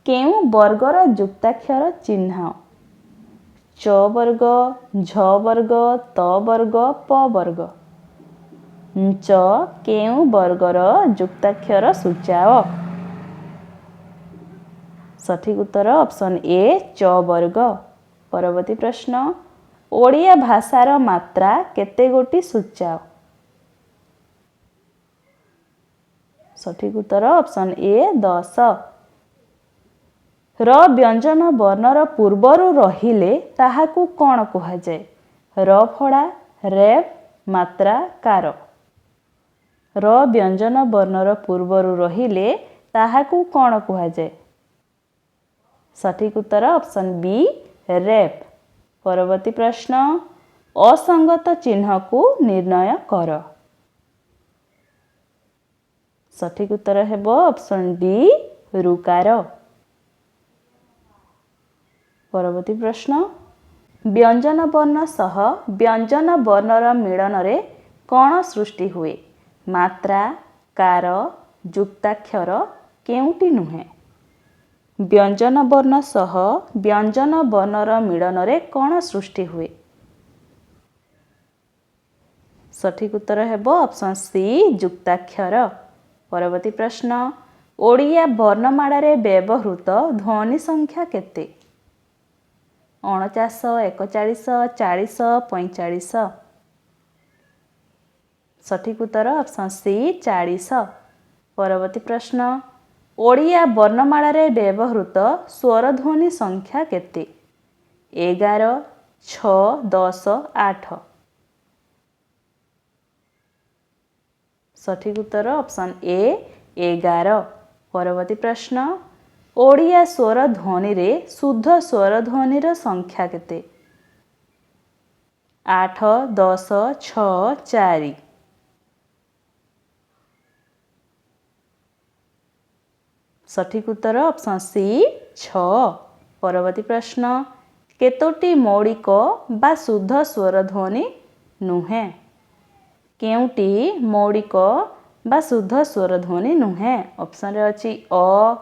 केउ वर्गर युक्ताक्षर चिन्ह? च वर्ग, झ वर्ग, त वर्ग, प वर्ग। च केउ वर्गर युक्ताक्षर सूचाओ? सठिक उत्तर ऑप्शन ए च वर्ग। परवर्ती प्रश्न ओडिया भाषार मात्रा केते गोटी सूचाओ? सठिक उत्तर ऑप्शन ए 10। र व्यंजन वर्णर पूर्वरु रहिले ताहाकू कौन कुहाଯାଏ? र फड़ा, रेफ, मात्रा, कार। र व्यंजन वर्णर पूर्वरु रहिले ताहाकू कौन कुहाଯାଏ? सठिक उत्तर ऑप्शन बी रेफ। परवर्ती प्रश्न असंगत चिन्ह को निर्णय कर। सठिक उत्तर हेबो ऑप्शन डी रुकार। परवर्ती प्रश्न व्यंजन वर्ण सह व्यंजन वर्णर मिलन रे कौन सृष्टि हुए? मात्रा, कार, युक्ताक्षर, केउटी नुहे? व्यंजन वर्ण सह व्यंजन वर्णर मिलन रे कौन सृष्टि हुए? सठिक उत्तर हेबो ऑप्शन सी युक्ताक्षर। परवर्ती प्रश्न ओडिया वर्णमाला रे व्यवहृत ध्वनि संख्या केते? 49, 41, 40, 45। सठिक उत्तर ऑप्शन सी 40। परवर्ती प्रश्न ओडिया वर्णमाला रे व्यवहृत स्वर ध्वनि संख्या केते? 11, 6, 10, 8। सठिक उत्तर ऑप्शन ए 11। परवर्ती प्रश्न ओडिया स्वर ध्वनि रे शुद्ध स्वर ध्वनि र संख्या केते? 8, 10, 6, 4। सठिक उत्तर ऑप्शन सी 6। परवर्ती प्रश्न केतोटी मौलिक बा शुद्ध स्वर ध्वनि नुहे? केउटी मौलिक बा शुद्ध स्वर ध्वनि नुहे? ऑप्शन रे अछि अ,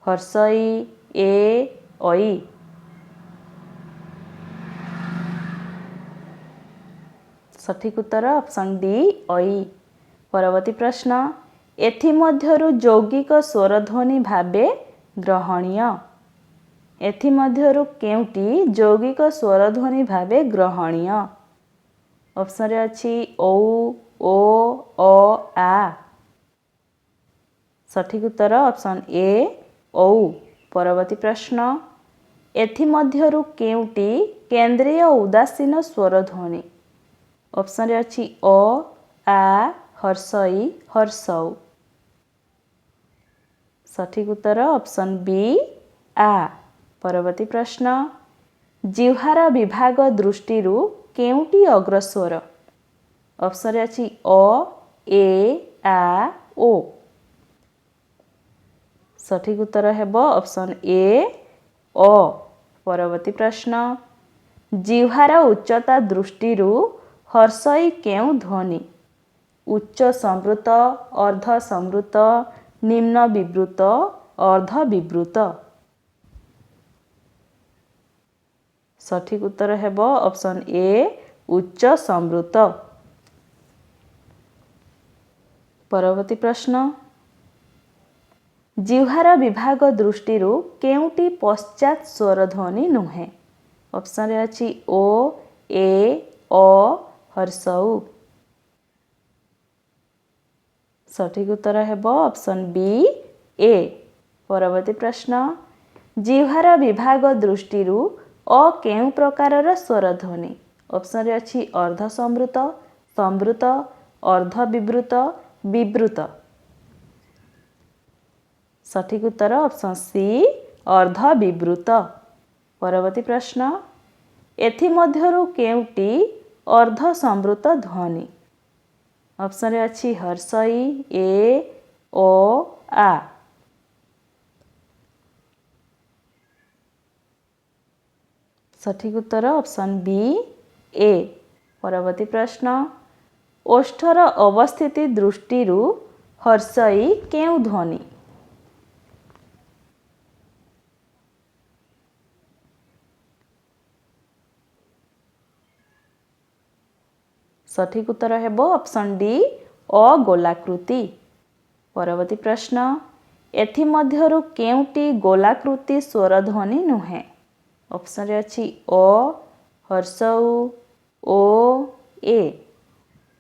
हर्षई, ए, ओई। सठिक उत्तर ऑप्शन डी ओई। परवर्ती प्रश्न एथि मध्यरु यौगिक स्वर ध्वनि भाबे ग्रहणीय? एथि मध्यरु केउटी यौगिक स्वर ध्वनि भाबे ग्रहणीय? ऑप्शन रे अछि औ, ओ, आ। सठिक उत्तर ऑप्शन ए औ। परवर्ती प्रश्न एथि मध्यरु केउटी केंद्रीय उदासीन स्वर ध्वनि? ऑप्शन रे अछि अ, आ, हर्षई, हर्षौ। सठिक उत्तर ऑप्शन बी आ। परवर्ती प्रश्न जिह्वार विभाग दृष्टि केउटी अग्रस्वर? ऑप्शन रे अछि अ, ए, आ, ओ। सठिक उत्तर हेबो ऑप्शन ए अ। परवर्ती प्रश्न जिह्वार उच्चता दृष्टि हर्षई केउ ध्वनि? उच्च संवृत, अर्ध संवृत, निम्न विवृत, अर्ध विवृत। सठिक उत्तर हेबो ऑप्शन ए उच्च संवृत। परवर्ती प्रश्न जिह्वार विभाग दृष्टि केउटी पश्चात स्वर ध्वनि नुहे? ऑप्शन रे अछि ओ, ए, अ, हर्षौ। सठिक उत्तर हेब ऑप्शन बी ए। परवर्ती प्रश्न जिह्वार विभाग दृष्टि अ केउ प्रकारर स्वर ध्वनि। ऑप्शन रे अछि अर्ध संवृत, संवृत, अर्ध विवृत, विवृत। सठिक उत्तर ऑप्शन सी अर्ध विवृत। परवर्ती प्रश्न एथिमध्यरु केउटी अर्ध संवृत ध्वनि। ऑप्शन रे अछि हर्षई, ए, ओ, आ। सठिक उत्तर ऑप्शन बी ए। परवर्ती प्रश्न ओष्ठर अवस्थिति दृष्टि हर्षई केउ ध्वनि। सठिक उत्तर हेब ऑप्शन डी अगोलाकृति। परवर्ती प्रश्न एथिमध्यरु केउटी गोलाकृति स्वर ध्वनि नुहे। ऑप्शन रे अछि ओ, हर्षऊ, ओ, ए।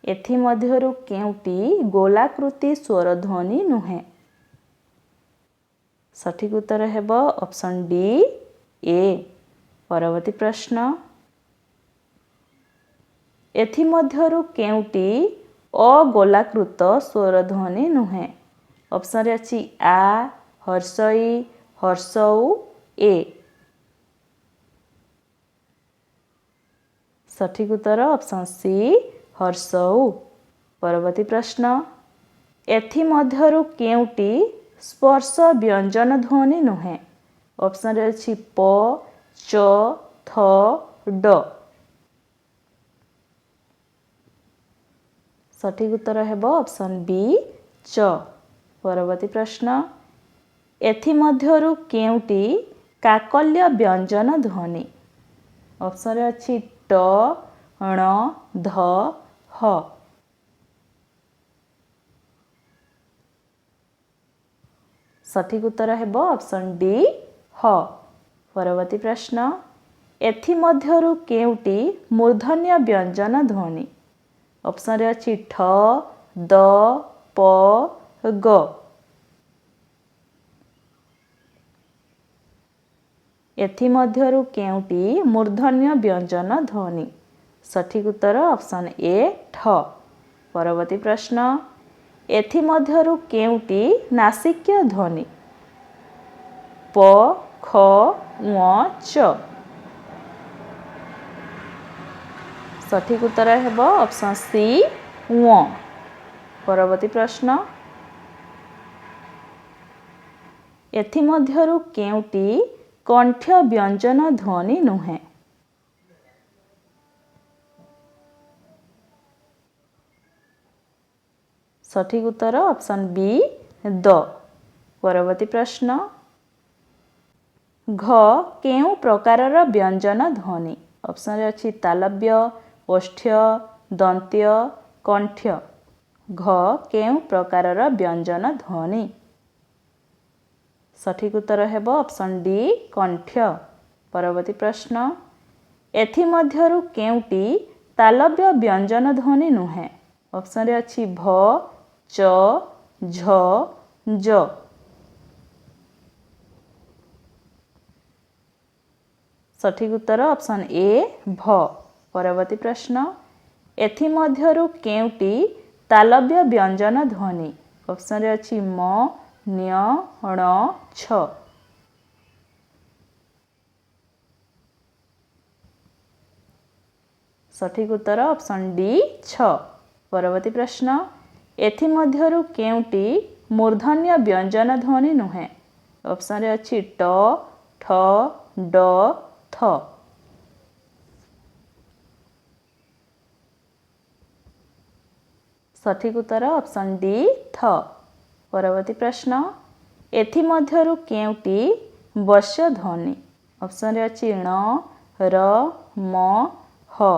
एथिमध्यरु केउटी गोलाकृति स्वर ध्वनि नुहे। सठिक उत्तर हेब ऑप्शन डी ए। परवर्ती प्रश्न एथिमध्यरु केउटी अगोलाकृत स्वर ध्वनि नुहे। ऑप्शन रे अछि आ, हर्षई, हर्षऊ, ए। सठिक उत्तर ऑप्शन सी हर्षऊ। परवर्ती प्रश्न एथिमध्यरु केउटी स्पर्श व्यंजन ध्वनि नुहे। ऑप्शन रे अछि प, च, थ, ड। सठिक उत्तर हेब ऑप्शन बी च। परवर्ती प्रश्न एथिमध्यरु केउटी काकल्य व्यंजन ध्वनि। ऑप्शन रे अछि ट, ण, ध, ह। सठिक उत्तर हेब ऑप्शन डी ह। परवर्ती प्रश्न एथिमध्यरु केउटी मूर्धन्य व्यंजन ध्वनि। ऑप्शन रे अछि ठ, द, प, ग। एथिमध्यरु केउटी मूर्धन्य व्यंजन ध्वनि। सठिक उत्तर ऑप्शन ए ठ। परवर्ती प्रश्न एथिमध्यरु केउटी नासिक्य ध्वनि। प, ख, ङ, च। सठिक उत्तर हेब ऑप्शन सी ङ। परवर्ती प्रश्न एथिमध्यरु केउटी कंठ्य व्यंजन ध्वनि नुहे। सठिक उत्तर ऑप्शन बी द। परवर्ती प्रश्न घ केउ प्रकारर व्यंजन ध्वनि। ऑप्शन रे अछि तालव्य, ओष्ठ्य, दंत्य, कंठ्य। घ केउ प्रकारर व्यंजन ध्वनि। सठिक उत्तर हेब ऑप्शन डी कंठ्य। परवर्ती प्रश्न एथिमध्यरु केउटी तालव्य व्यंजन ध्वनि नुहे। ऑप्शन रे अछि भ, च, झ, ज। सठिक उत्तर ऑप्शन ए भ। परवर्ती प्रश्न एथिमध्यरु केउटी तालव्य व्यंजन ध्वनि। ऑप्शन रे अछि म, ण्य, ण, छ। सठिक उत्तर ऑप्शन डी छ। परवर्ती प्रश्न एथिमध्यरु केउटी मूर्धन्य व्यंजन ध्वनि नुहे। ऑप्शन रे अछि ट, ठ, ड, थ। सठिक उत्तर ऑप्शन डी थ। परवर्ती प्रश्न एथिमध्यरु केउटी वश्य ध्वनि। ऑप्शन रे अछि ण, र, म, ह।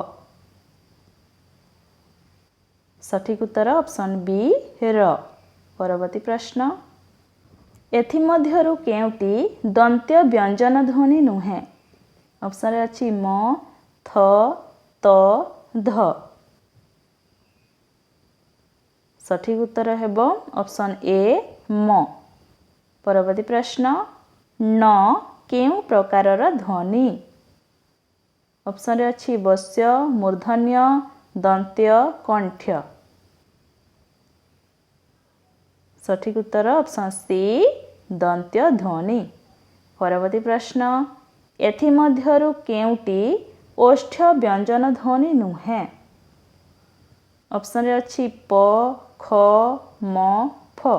सठिक उत्तर ऑप्शन बी र। परवर्ती प्रश्न एथिमध्यरु केउटी दंत्य व्यंजन ध्वनि नुहे। ऑप्शन रे अछि म, थ, त, ध। सठिक उत्तर हेब ऑप्शन ए म। परवर्ती प्रश्न न केउ प्रकारर ध्वनि? ऑप्शन रे अछि वस्य, मूर्धन्य, दंत्य, कंठ्य। सठिक उत्तर ऑप्शन सी दंत्य ध्वनि। परवर्ती प्रश्न एथि मध्यरु केउटी ओष्ठ्य व्यंजन ध्वनि नुहे? ऑप्शन रे अछि प, ख, म, फ।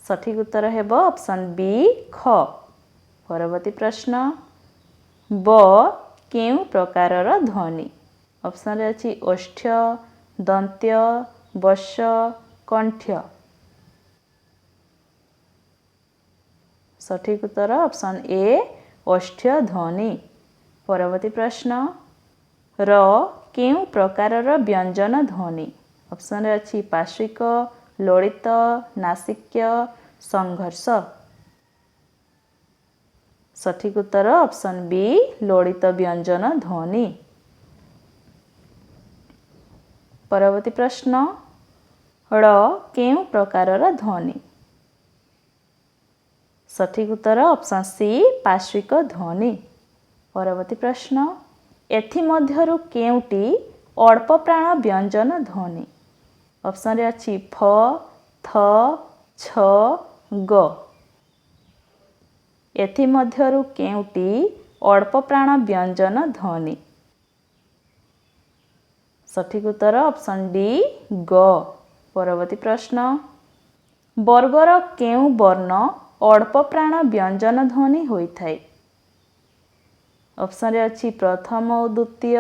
सठिक उत्तर हेब ऑप्शन बी ख। परवर्ती प्रश्न ब केउ प्रकारर ध्वनि? ऑप्शन रे अछि ओष्ठ्य, दंत्य, वस्य, कंठ्य। सठिक उत्तर ऑप्शन ए ओष्ठ्य ध्वनि। परवर्ती प्रश्न र केउ प्रकारर व्यंजन ध्वनि? ऑप्शन रे अछि पार्श्विक, ललित, नासिक्य, संघर्ष। सठिक उत्तर ऑप्शन बी ललित व्यंजन ध्वनि। परवर्ती प्रश्न ळ केउ प्रकारर ध्वनि? सठिक उत्तर ऑप्शन सी पार्श्विक ध्वनि। परवर्ती प्रश्न एथि मध्यरु केउटी अल्प प्राण व्यंजन ध्वनि? ऑप्शन रे अछि फ, थ, छ, ग। एथि मध्यरु केउटी अल्प प्राण व्यंजन ध्वनि? सठिक उत्तर ऑप्शन डी ग। परवर्ती प्रश्न वर्गर केउ वर्ण अल्प प्राण व्यंजन ध्वनि होइथाय? ऑप्शन रे अछि प्रथम और द्वितीय,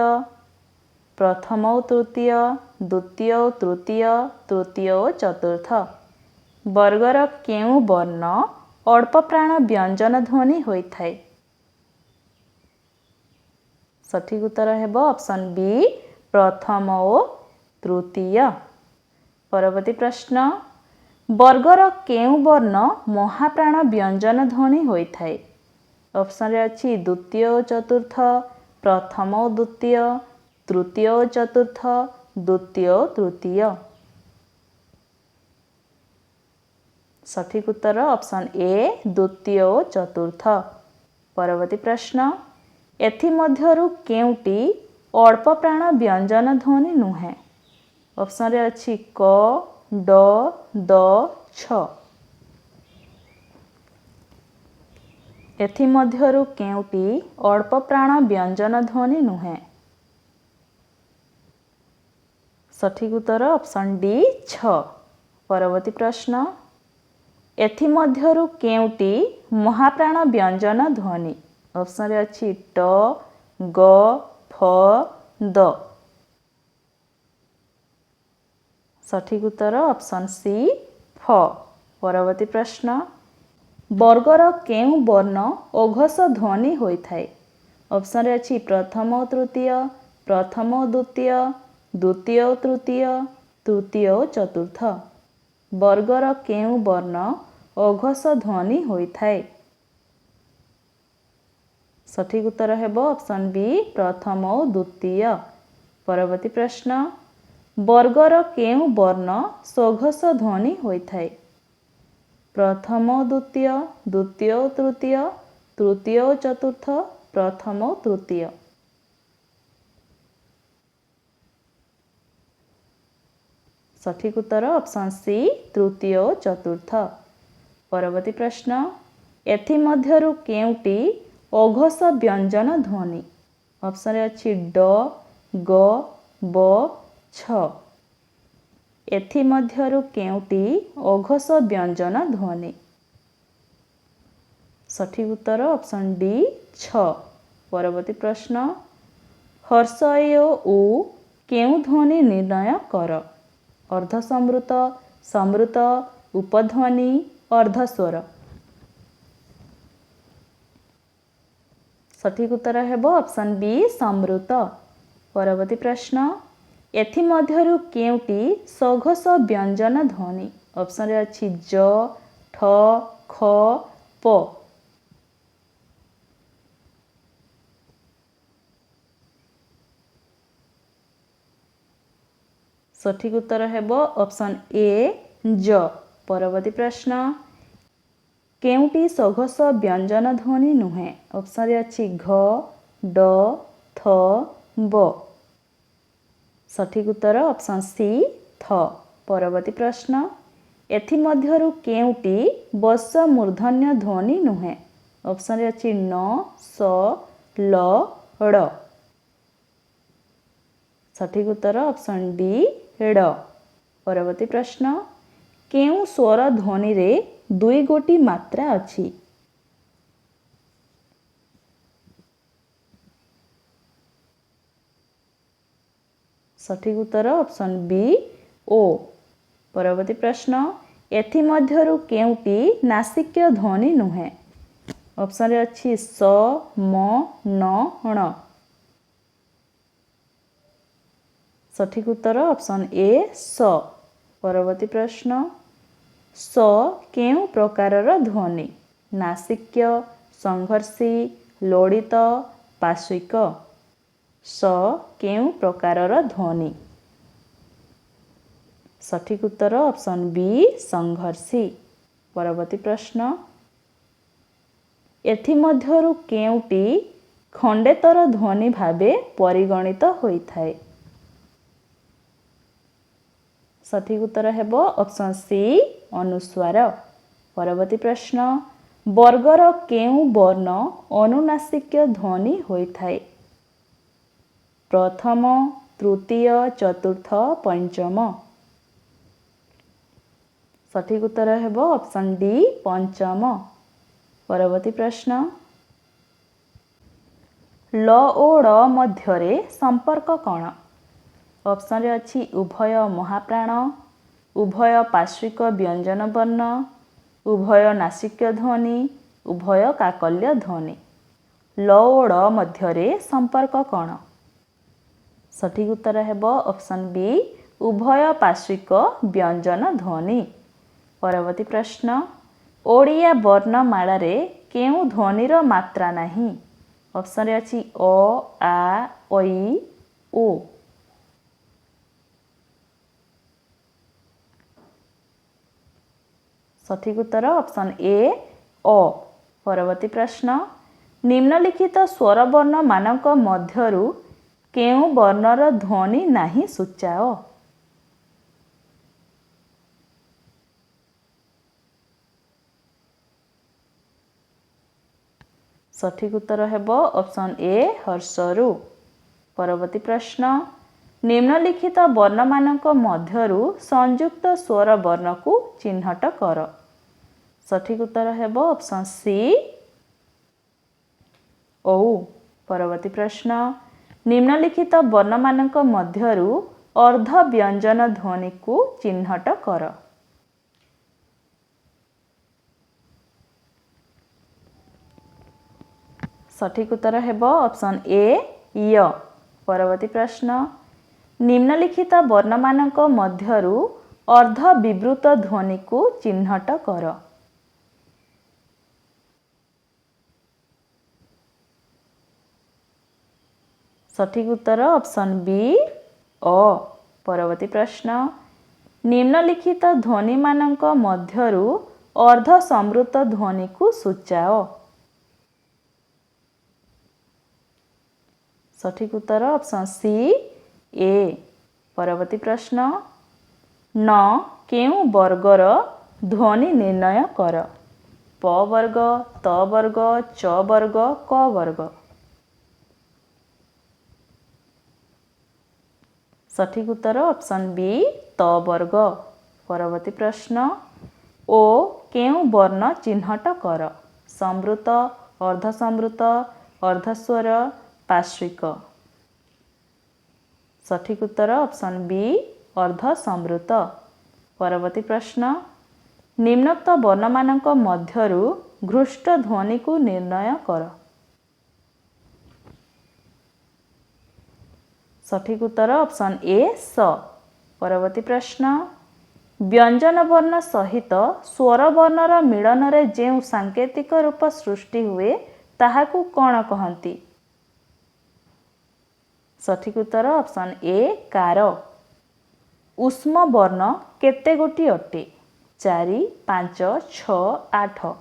प्रथम और तृतीय, द्वितीय और तृतीय, तृतीय और चतुर्थ। वर्गर केउ वर्ण अल्प प्राण व्यंजन ध्वनि होइथाय? सठिक उत्तर हेब ऑप्शन बी प्रथम और तृतीय। परवर्ती प्रश्न वर्गर केउ वर्ण महाप्राण व्यंजन ध्वनि होइथाय? ऑप्शन रे अछि द्वितीय और चतुर्थ, प्रथम और द्वितीय, तृतीय और चतुर्थ, द्वितीय और तृतीय। सठिक उत्तर ऑप्शन ए द्वितीय और चतुर्थ। परवर्ती प्रश्न एथि मध्यरु केउटी अल्प प्राण व्यंजन ध्वनि नुहे? ऑप्शन रे अछि क, ड, द, छ। एथि मध्यरु केउटी अल्प प्राण व्यंजन ध्वनि नुहे? सठिक उत्तर ऑप्शन डी छ। परवर्ती प्रश्न एथि मध्यरु केउटी महाप्राण व्यंजन ध्वनि? ऑप्शन रे अछि ट, ग, फ, द। सठिक उत्तर ऑप्शन सी फ। परवर्ती प्रश्न वर्गर केउ वर्ण ओघस ध्वनि होइथाय? ऑप्शन रे अछि प्रथम और तृतीय, प्रथम और द्वितीय, द्वितीय और तृतीय, तृतीय और चतुर्थ। वर्गर केउ वर्ण ओघस ध्वनि होइथाय? सठिक उत्तर हेब ऑप्शन बी प्रथम और द्वितीय। परवर्ती प्रश्न वर्गर केउ वर्ण सघोष ध्वनि होइथाय? प्रथम और द्वितीय, द्वितीय और तृतीय, तृतीय और चतुर्थ, प्रथम और तृतीय। सठिक उत्तर ऑप्शन सी तृतीय और चतुर्थ। परवर्ती प्रश्न एथि मध्यरु केउटी ओघस व्यंजन ध्वनि? ऑप्शन रे अछि ड, ग, ब, छ। एथि मध्यरु केउटी ओघस व्यंजन ध्वनि? सठिक उत्तर ऑप्शन डी छ। परवर्ती प्रश्न हर्ष ए उ केउ ध्वनि निर्णय कर? अर्धसंवृत, संवृत, उपध्वनि, अर्धस्वर। सठिक उत्तर हेब ऑप्शन बी संवृत। परवर्ती प्रश्न एथि मध्यरु केउटी सघोष व्यंजन ध्वनि? ऑप्शन रे अछि ज, ठ, ख, प। सठिक उत्तर हेब ऑप्शन ए ज। परवर्ती प्रश्न केउटी सघस व्यंजन ध्वनि नुहे ऑप्शन अच्छी घ ड थ ब। सठिक उत्तर ऑप्शन सी थ। परवर्ती प्रश्न एथिमध्यरु केउटी बस मूर्धन्य ध्वनि नुहे ऑप्शन अच्छी न स ल ड़। सठिक उत्तर ऑप्शन डी ड़। परवर्ती प्रश्न केउ स्वर ध्वनि रे दुई गोटी मात्रा अछि सठिक उत्तर ऑप्शन बी ओ। परवर्ती प्रश्न एथिमध्यरु केउटी नासिक्य ध्वनि नुहे ऑप्शन अच्छी स म न ण। सठिक उत्तर ऑप्शन ए स। परवर्ती प्रश्न स केउ प्रकारर ध्वनि नासिक्य संघर्षी लोडित पार्श्विक स केउ प्रकारर ध्वनि सठिक उत्तर ऑप्शन बी संघर्षी। परवर्ती प्रश्न एथिमध्यरु केउटी खंडेतर ध्वनि भावे परिगणित होइथाए सठिक उत्तर हेब ऑप्शन सी अनुस्वार। परवर्ती प्रश्न वर्गर केउ वर्ण अनुनासिक ध्वनि होइथाए प्रथम तृतीय चतुर्थ पंचम। सठिक उत्तर हेब ऑप्शन डी पंचम। परवर्ती प्रश्न ल ओ ड़ मध्यरे संपर्क कौन ऑप्शन अच्छी उभय महाप्राण उभय पार्श्विक व्यंजन वर्ण उभय नासिक्य ध्वनि उभय काकल्य ध्वनि ल ओ ड़ मध्यरे संपर्क कौन सठिक उत्तर हेब ऑप्शन बी उभय पार्श्विक व्यंजन ध्वनि। परवर्ती प्रश्न ओडिया वर्णमाला रे केउ ध्वनिर मात्रा नहीं ऑप्शन अच्छी अ आ ऐ ओ। सठिक उत्तर ऑप्शन ए अ। परवर्ती प्रश्न निम्नलिखित स्वर वर्ण मानक मध्यरु केउ वर्णर ध्वनि नाही सूचाओ सठिक उत्तर हेब ऑप्शन ए हर्षरु। परवर्ती प्रश्न निम्नलिखित वर्ण मानक मध्यरु संयुक्त स्वर वर्ण को चिन्हट कर सठिक उत्तर हेब ऑप्शन सी ओ। परवर्ती प्रश्न निम्नलिखित वर्ण मानक मध्यरु अर्ध व्यंजन ध्वनि को चिन्हट कर सठिक उत्तर हेब ऑप्शन ए य। परवर्ती प्रश्न निम्नलिखित वर्ण मानक मध्यरु अर्ध विवृत ध्वनि को चिन्हट कर सठिक उत्तर ऑप्शन बी अ। परवर्ती प्रश्न निम्नलिखित ध्वनि मानक मध्यरु अर्ध संवृत ध्वनि को सूचाओ सठिक उत्तर ऑप्शन सी ए। परवर्ती प्रश्न न केउ वर्गर ध्वनि निर्णय कर प वर्ग त वर्ग च वर्ग क वर्ग सठिक उत्तर ऑप्शन बी त वर्ग। परवर्ती प्रश्न ओ केउ वर्ण चिन्हट कर संवृत अर्धसंवृत अर्धस्वर पार्श्विक सठिक उत्तर ऑप्शन बी अर्धसंवृत। परवर्ती प्रश्न निम्नोक्त वर्ण मानक मध्यरु घृष्ट ध्वनि को निर्णय कर सठिक उत्तर ऑप्शन ए स। परवर्ती प्रश्न व्यंजन वर्ण सहित स्वर वर्णर मिलन रे जेउ सांकेतिक रूप सृष्टि हुए ताहाकू कौन कहंती सठिक उत्तर ऑप्शन ए कार। ଉଷ୍ମ ବର୍ଣ୍ଣ କେତେ ଗୋଟି ଅଟେ? 4, 5, 6, 8।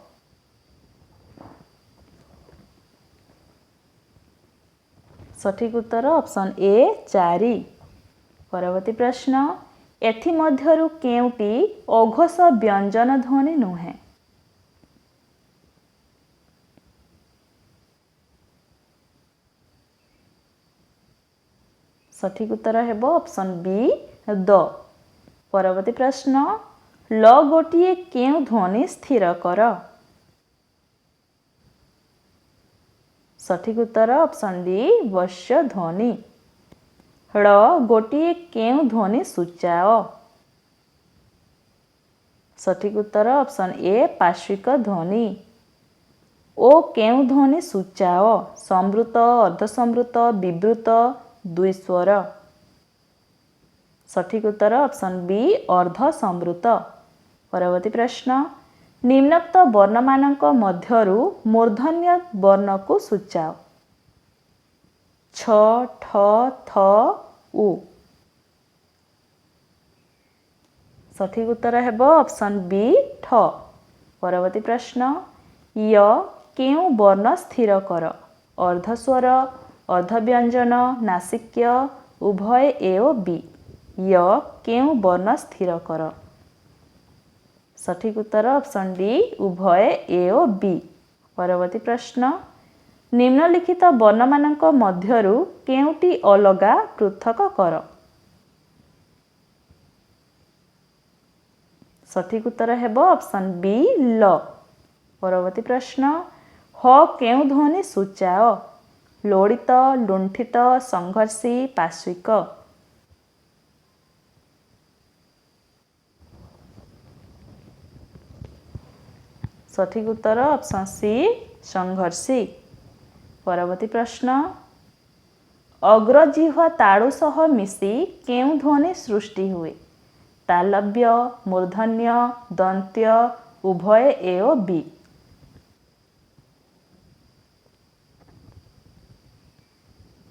ସଠିକ ଉତ୍ତର ଅପସନ୍ ଏ 4। ପରବର୍ତ୍ତୀ ପ୍ରଶ୍ନ, ଏଥିମଧ୍ୟରୁ କେଉଁଟି ଅଘୋଷ ବ୍ୟଞ୍ଜନ ଧ୍ୱନି ନୁହେଁ? ସଠିକ ଉତ୍ତର ହେବ ଅପସନ୍ ବି ଦ। ପରବର୍ତ୍ତୀ ପ୍ରଶ୍ନ, ଲ ଗୋଟିଏ କେଉଁ ଧ୍ୱନି ସ୍ଥିର କର? ସଠିକ ଉତ୍ତର ଅପସନ୍ ଡି ବଶ୍ୟ ଧ୍ୱନି। ଳ ଗୋଟିଏ କେଉଁ ଧ୍ୱନି ସୂଚାଅ? ସଠିକ ଉତ୍ତର ଅପସନ୍ ଏ ପାର୍ଶ୍ୱିକ ଧ୍ୱନି। ଓ କେଉଁ ଧ୍ୱନି ସୂଚାଅ? ସମ୍ବୃତ, ଅର୍ଦ୍ଧସମ୍ବୃତ, ବିବୃତ, ଦୁଇ ସ୍ୱର। ସଠିକ ଉତ୍ତର ଅପସନ୍ ବି ଅର୍ଦ୍ଧସମ୍ବୃତ। ପରବର୍ତ୍ତୀ ପ୍ରଶ୍ନ, ନିମ୍ନୋକ୍ତ ବର୍ଣ୍ଣମାନଙ୍କ ମଧ୍ୟରୁ ମୂର୍ଧନ୍ୟ ବର୍ଣ୍ଣକୁ ସୂଚାଅ। ଛ, ଠ, ଥ, ଉ। ସଠିକ ଉତ୍ତର ହେବ ଅପସନ୍ ବି ଠ। ପରବର୍ତ୍ତୀ ପ୍ରଶ୍ନ, ୟ କେଉଁ ବର୍ଣ୍ଣ ସ୍ଥିର କର? ଅର୍ଦ୍ଧସ୍ୱର, ଅର୍ଦ୍ଧବ୍ୟଞ୍ଜନ, ନାସିକ୍ୟ, ଉଭୟ ଏ ଓ ବି। ୟ କେଉଁ ବର୍ଣ୍ଣ ସ୍ଥିର କର? ସଠିକ ଉତ୍ତର ଅପସନ୍ ଡି ଉଭୟ ଏ ଓ ବି। ପରବର୍ତ୍ତୀ ପ୍ରଶ୍ନ, ନିମ୍ନଲିଖିତ ବର୍ଣ୍ଣମାନଙ୍କ ମଧ୍ୟରୁ କେଉଁଟି ଅଲଗା ପୃଥକ କର? ସଠିକ ଉତ୍ତର ହେବ ଅପସନ୍ ବି ଲ। ପରବର୍ତ୍ତୀ ପ୍ରଶ୍ନ, ହ କେଉଁ ଧ୍ୱନି ସୂଚାଅ? ଲୋଡ଼ିତ, ଲୁଣ୍ଠିତ, ସଂଘର୍ଷୀ, ପାର୍ଶ୍ୱିକ। ସଠିକ ଉତ୍ତର ଅପସନ୍ ସି ସଂଘର୍ଷୀ। ପରବର୍ତ୍ତୀ ପ୍ରଶ୍ନ, ଅଗ୍ରଜିହ୍ୱା ତାଳୁ ସହ ମିଶି କେଉଁ ଧ୍ୱନି ସୃଷ୍ଟି ହୁଏ? ତାଲବ୍ୟ, ମୂର୍ଧନ୍ୟ, ଦନ୍ତ୍ୟ, ଉଭୟ ଏ ଓ ବି।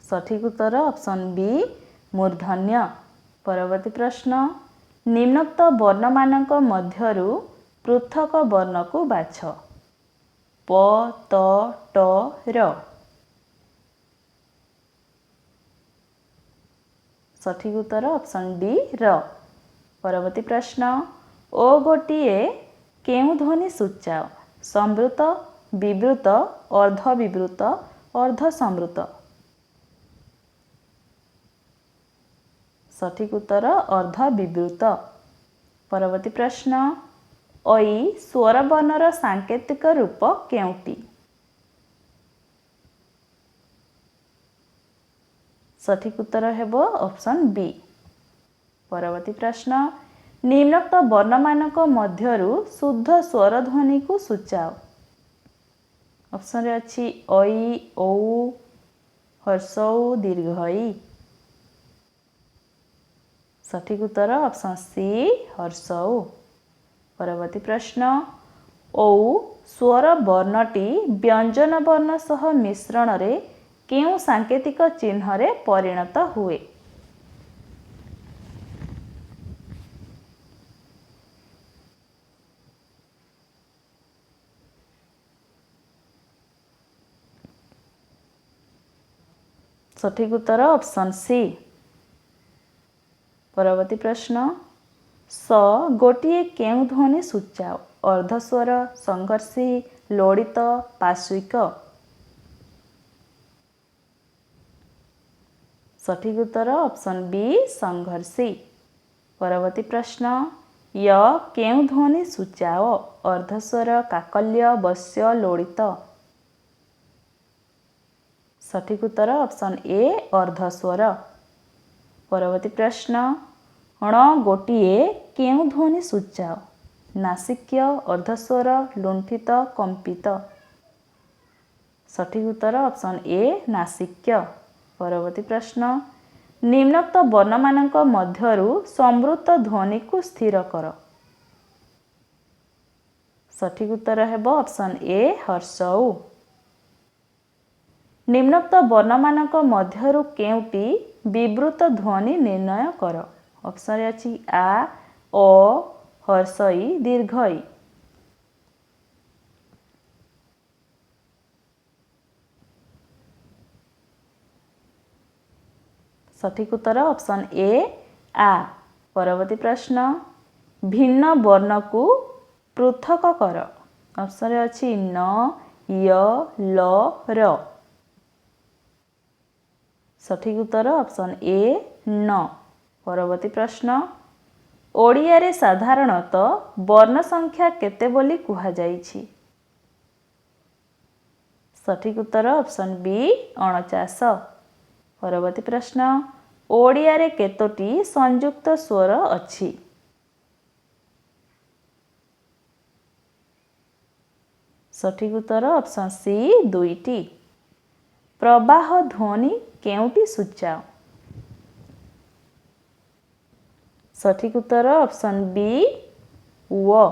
ସଠିକ ଉତ୍ତର ଅପସନ୍ ବି ମୂର୍ଧନ୍ୟ। ପରବର୍ତ୍ତୀ ପ୍ରଶ୍ନ, ନିମ୍ନୋକ୍ତ ବର୍ଣ୍ଣମାନଙ୍କ ମଧ୍ୟରୁ ପୃଥକ ବର୍ଣ୍ଣକୁ ବାଛ। ପ, ତ, ଟ, ର। ସଠିକ ଉତ୍ତର ଅପସନ୍ ଡି ର। ପରବର୍ତ୍ତୀ ପ୍ରଶ୍ନ, ଓ ଗୋଟିଏ କେଉଁ ଧ୍ୱନି ସୂଚାଅ? ସମ୍ବୃତ, ବିବୃତ, ଅର୍ଦ୍ଧବିବୃତ, ଅର୍ଦ୍ଧସମ୍ବୃତ। ସଠିକ ଉତ୍ତର ଅର୍ଦ୍ଧବିବୃତ। ପରବର୍ତ୍ତୀ ପ୍ରଶ୍ନ, ଐ ସ୍ୱରବର୍ଣ୍ଣର ସାଙ୍କେତିକ ରୂପ କେଉଁଟି? ସଠିକ ଉତ୍ତର ହେବ ଅପସନ୍ ବି। ପରବର୍ତ୍ତୀ ପ୍ରଶ୍ନ, ନିମ୍ନୋକ୍ତ ବର୍ଣ୍ଣମାନଙ୍କ ମଧ୍ୟରୁ ଶୁଦ୍ଧ ସ୍ୱର ଧ୍ୱନିକୁ ସୂଚାଅ। ଅପସନ୍ରେ ଅଛି ଐ, ଔ, ହର୍ଷୌ, ଦୀର୍ଘ ଇ। ସଠିକ ଉତ୍ତର ଅପସନ୍ ସି ହର୍ଷୌ। ପରବର୍ତ୍ତୀ ପ୍ରଶ୍ନ, ଔ ସ୍ୱର ବର୍ଣ୍ଣଟି ବ୍ୟଞ୍ଜନ ବର୍ଣ୍ଣ ସହ ମିଶ୍ରଣରେ କେଉଁ ସାଙ୍କେତିକ ଚିହ୍ନରେ ପରିଣତ ହୁଏ? ସଠିକ ଉତ୍ତର ଅପସନ୍ ସି। ପରବର୍ତ୍ତୀ ପ୍ରଶ୍ନ, ସ ଗୋଟିଏ କେଉଁ ଧ୍ୱନି ସୂଚାଅ? ଅର୍ଦ୍ଧସ୍ୱର, ସଂଘର୍ଷୀ, ଲୋଡ଼ିତ, ପାର୍ଶ୍ୱିକ। ସଠିକ ଉତ୍ତର ଅପସନ୍ ବି ସଂଘର୍ଷୀ। ପରବର୍ତ୍ତୀ ପ୍ରଶ୍ନ, ୟ କେଉଁ ଧ୍ୱନି ସୂଚାଅ? ଅର୍ଦ୍ଧସ୍ୱର, କାକଲ୍ୟ, ବଶ୍ୟ, ଲୋଡ଼ିତ। ସଠିକ ଉତ୍ତର ଅପସନ୍ ଏ ଅର୍ଦ୍ଧସ୍ୱର। ପରବର୍ତ୍ତୀ ପ୍ରଶ୍ନ, ଣ ଗୋଟିଏ କେଉଁ ଧ୍ୱନି ସୂଚାଅ? ନାସିକ୍ୟ, ଅର୍ଦ୍ଧସ୍ୱର, ଲୁଣ୍ଠିତ, କମ୍ପିତ। ସଠିକ ଉତ୍ତର ଅପସନ୍ ଏ ନାସିକ୍ୟ। ପରବର୍ତ୍ତୀ ପ୍ରଶ୍ନ, ନିମ୍ନୋକ୍ତ ବର୍ଣ୍ଣମାନଙ୍କ ମଧ୍ୟରୁ ସମ୍ବୃତ ଧ୍ୱନିକୁ ସ୍ଥିର କର। ସଠିକ ଉତ୍ତର ହେବ ଅପସନ୍ ଏ ହର୍ଷୌ। ନିମ୍ନୋକ୍ତ ବର୍ଣ୍ଣମାନଙ୍କ ମଧ୍ୟରୁ କେଉଁଟି ବିବୃତ ଧ୍ୱନି ନିର୍ଣ୍ଣୟ କର? ऑप्शन अच्छी आ, अ, हर्षई दीर्घई। सठिक उत्तर ऑप्शन ए आ। परवर्ती प्रश्न भिन्न वर्ण को पृथक कर। ऑप्शन अच्छी न, य, ल, र। सठिक उत्तर ऑप्शन ए न। परवर्ती प्रश्न ओडिया रे साधारणतः वर्ण संख्या केते बोली कुहा जाइछि। सठिक उत्तर ऑप्शन बी 49। परवर्ती प्रश्न ओडिया रे केतोटी संयुक्त स्वर अछि। सठिक उत्तर ऑप्शन सी 2टी। प्रवाह ध्वनि केउटी सूचाओ। सठिक उत्तर ऑप्शन बी व।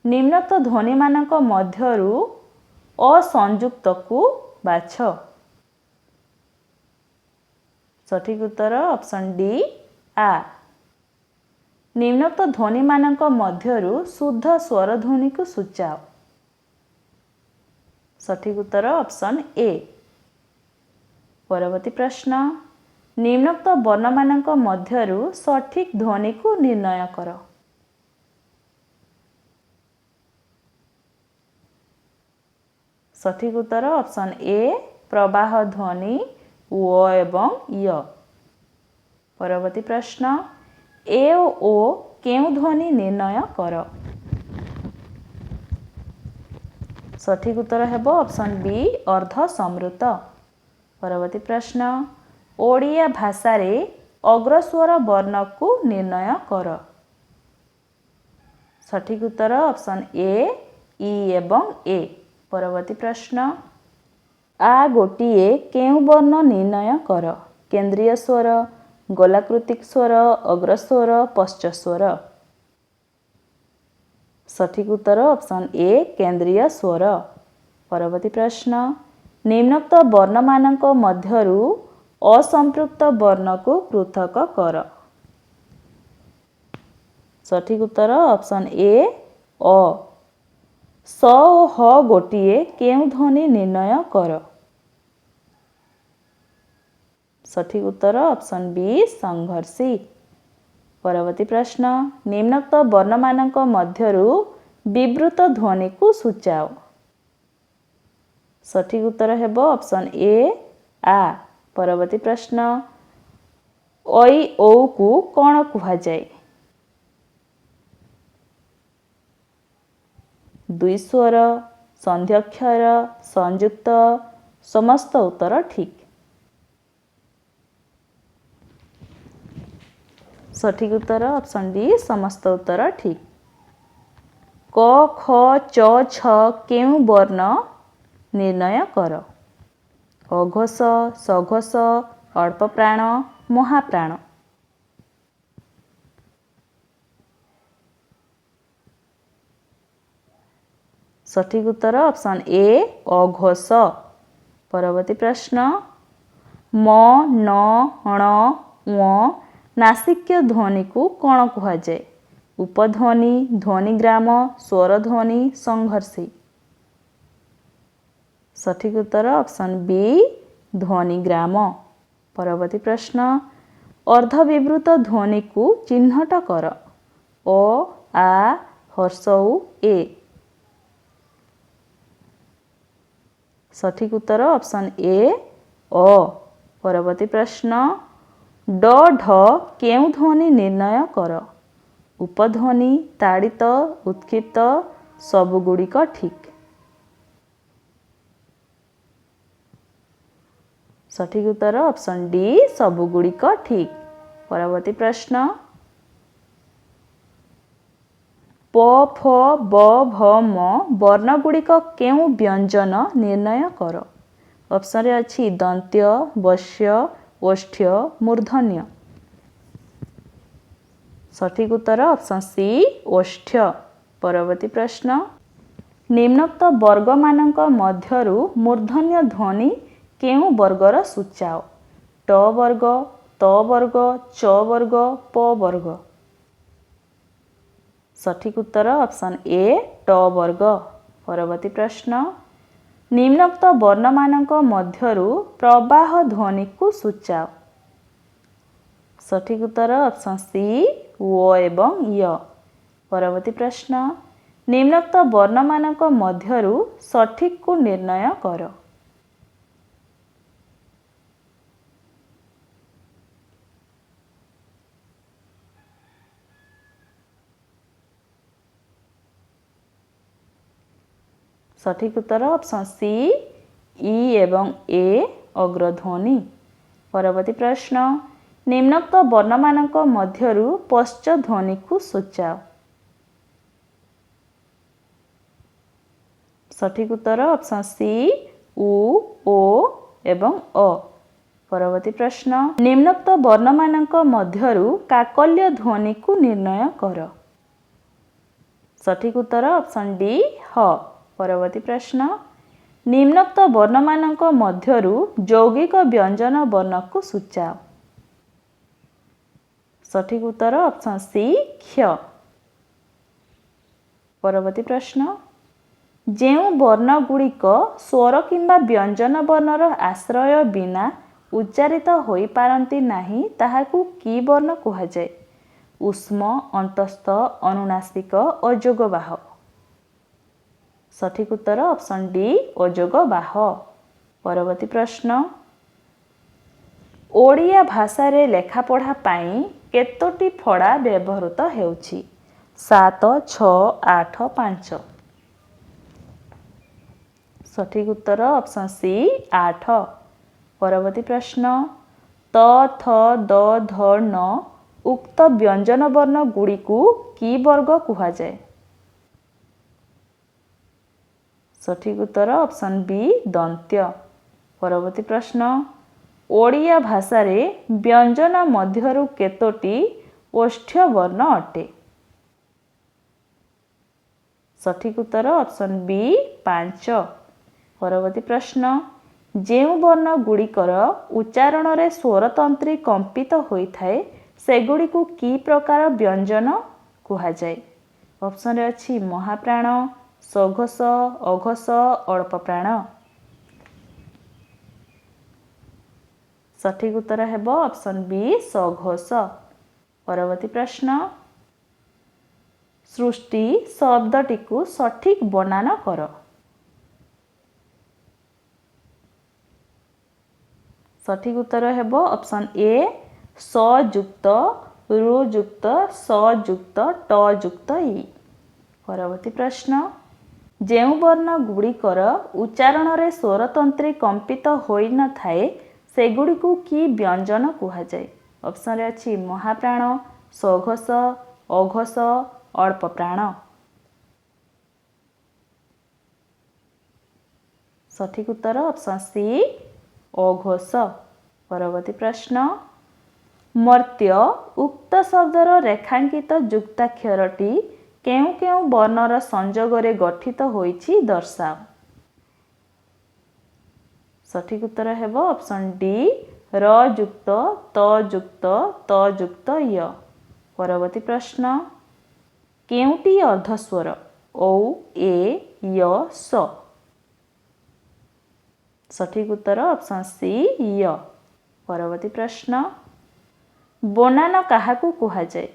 निम्नत ध्वनि मानक मध्यरु असंयुक्त को बाछ। सठिक उत्तर ऑप्शन डी आ। निम्नत ध्वनि मानक मध्यरु शुद्ध स्वर ध्वनि को सूचाओ। सठिक उत्तर ऑप्शन ए। परवर्ती प्रश्न निम्नोक्त वर्ण मानक मध्यरु सठिक ध्वनि को निर्णय कर। सठिक उत्तर ऑप्शन ए प्रवाह ध्वनि व एवं य। परवर्ती प्रश्न ए ओ केउ ध्वनि निर्णय कर। सठिक उत्तर हेबो ऑप्शन बी अर्ध संवृत। परवर्ती प्रश्न ओडिया भाषा रे अग्रस्वर वर्ण को निर्णय कर। सठिक उत्तर ऑप्शन ए ई एवं ए। परवर्ती प्रश्न आ गोटिए केउ वर्ण निर्णय कर। केंद्रीय स्वर, गोलाकृतिक स्वर, अग्रस्वर, पश्चस्वर। सठिक उत्तर ऑप्शन ए केंद्रीय स्वर। परवर्ती प्रश्न निम्नोक्त वर्ण मानक मध्यरु असंपृक्त वर्ण को पृथक कर। सठिक उत्तर ऑप्शन ए अ। स ओ ह गोटिए केउ ध्वनि निर्णय कर। सठिक उत्तर ऑप्शन बी संघर्षी। परवर्ती प्रश्न निम्नोक्त वर्ण मानक मध्यरु विवृत ध्वनि को सूचाओ। सठिक उत्तर हेबो ऑप्शन ए आ। परवर्ती प्रश्न ओई ओ को कौन कुहा जाए। द्विस्वर, संध्यक्षर, संयुक्त। समस्त उत्तर ठीक। सठिक उत्तर ऑप्शन डी समस्त उत्तर ठीक। क ख च छ केउ वर्ण निर्णय कर। अघोष, सघोष, अल्प प्राण, महाप्राण। सठिक उत्तर ऑप्शन ए अघोष। परवर्ती प्रश्न म, न, ण, व नासिक्य ध्वनि को कौन कुहा जाए। उपध्वनि, ध्वनिग्राम, स्वर ध्वनि, संघर्षी। सठिक उत्तर ऑप्शन बी ध्वनिग्राम। परवर्ती प्रश्न अर्धविवृत ध्वनि को चिह्नट कर। ओ, आ, हर्षऊ, ए। सठिक उत्तर ऑप्शन ए अ। परवर्ती प्रश्न ड ढ केउ ध्वनि निर्णय कर। उपध्वनि, ताड़ित, उत्क्षिप्त। सबुगुड़िक ठीक। सठिक उत्तर ऑप्शन डी सबुगुड़िक ठीक। परवर्ती प्रश्न प, फ, ब, भ, म वर्णगुड़िक केउ व्यंजन निर्णय कर। ऑप्शन अच्छी दंत्य, वश्य, ओष्ठ्य, मूर्धन्य। सठिक उत्तर ऑप्शन सी ओष्ठ्य। परवर्ती प्रश्न निम्नोक्त वर्ग मानक मध्यरु मूर्धन्य ध्वनि केउ वर्गर सूचाओ। ट वर्ग, त वर्ग, च वर्ग, प वर्ग। सठिक उत्तर ऑप्शन ए ट वर्ग। परवर्ती प्रश्न निम्नोक्त वर्णमानक मध्यरु प्रवाह ध्वनि को सूचाओ। सठिक उत्तर ऑप्शन सी ओ एवं य। परवर्ती प्रश्न निम्नोक्त वर्णमानक मध्यरु सठिक को निर्णय कर। सठिक उत्तर ऑप्शन सी ई एवं ए अग्रध्वनि। परवर्ती प्रश्न निम्नोक्त वर्णमानक मध्यरु पश्च ध्वनि को सूचाओ। सठिक उत्तर ऑप्शन सी उ ओ एवं अ। परवर्ती प्रश्न निम्नोक्त वर्णमानक मध्यरु काकल्य ध्वनि को निर्णय कर। सठिक उत्तर ऑप्शन डी ह। परवर्ती प्रश्न निम्नोक्त वर्णमानक मध्यरु यौगिक व्यंजन वर्ण को सूचाओ। सठिक उत्तर ऑप्शन सी क्ष। परवर्ती प्रश्न जेउ वर्ण गुड़िक स्वर किंबा व्यंजन वर्णर आश्रय बिना उच्चारित होई पारंती नाही ताहाकू की वर्ण कुहाଯାଏ। उष्म, अंतस्थ, अनुनासिक, अयोगवाह। सठिक उत्तर ऑप्शन डी अयोगवाह। परवर्ती प्रश्न ओडिया भाषा रे लेखा पढ़ा पाई केतोटी फड़ा व्यवहृत हेउछि। 7 6 8 5। सठिक उत्तर ऑप्शन सी 8। परवर्ती प्रश्न त थ द ध न उक्त व्यंजन वर्ण गुड़िकू की वर्ग कुहाଯାଏ। सठिक उत्तर ऑप्शन बी दंत्य। परवर्ती प्रश्न ओडिया भाषा रे व्यंजन मध्यरु केतोटी ओष्ठ्य वर्ण अटे। सठिक उत्तर ऑप्शन बी 5। परवर्ती प्रश्न जेउ वर्ण गुड़िकर उच्चारण रे स्वरतंत्री कंपित होइथाए सेगुड़िकू की प्रकार व्यंजन कुहाଯାଏ। ऑप्शन रे अछि महाप्राण, सघोष, अघोष, अल्प प्राण। सठिक उत्तर हेबो ऑप्शन बी सघोष। परवर्ती प्रश्न सृष्टि शब्दटी को सठिक बनान कर। सठिक उत्तर हेबो ऑप्शन ए स युक्त रु युक्त स युक्त ट युक्त ई। परवर्ती प्रश्न जेउ वर्ण गुड़िकर उच्चारण रे स्वरतंत्री कंपित होई न थाए सेगुड़िकू की व्यंजन कुहाଯାଏ। ऑप्शन रे अछि महाप्राण, सघोष, अघोष, अल्प प्राण। सठिक उत्तर ऑप्शन सी अघोष। परवर्ती प्रश्न मर्त्य उक्त शब्दर रेखांकित युक्ताक्षरटी केउ केउ वर्णर संयोगरे गठित होईछि दर्शाओ। सठिक उत्तर हेबो ऑप्शन डी र युक्त त युक्त त युक्त य। परवर्ती प्रश्न केउटी अर्धस्वर औ ए य स। सठिक उत्तर ऑप्शन सी य। परवर्ती प्रश्न बनान काहाकू कुहाଯାଏ।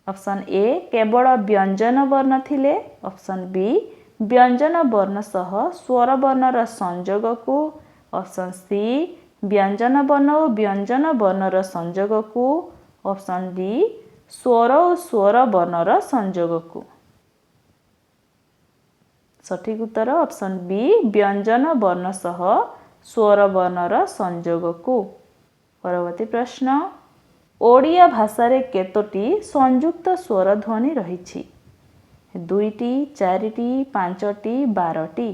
ऑप्शन ए केवल व्यंजन वर्ण थिले। ऑप्शन बी व्यंजन वर्ण सह स्वर वर्णर संयोग को। ऑप्शन सी व्यंजन वर्ण और व्यंजन वर्णर संयोग को। ऑप्शन डी स्वर और स्वर वर्णर संयोग को। सठिक उत्तर ऑप्शन बी व्यंजन वर्ण सह स्वर वर्णर संयोग को। परवर्ती प्रश्न ओडिया भाषा रे केतोटी संयुक्त स्वर ध्वनि रहिछि। 2टी, 4टी, 5टी, 12टी।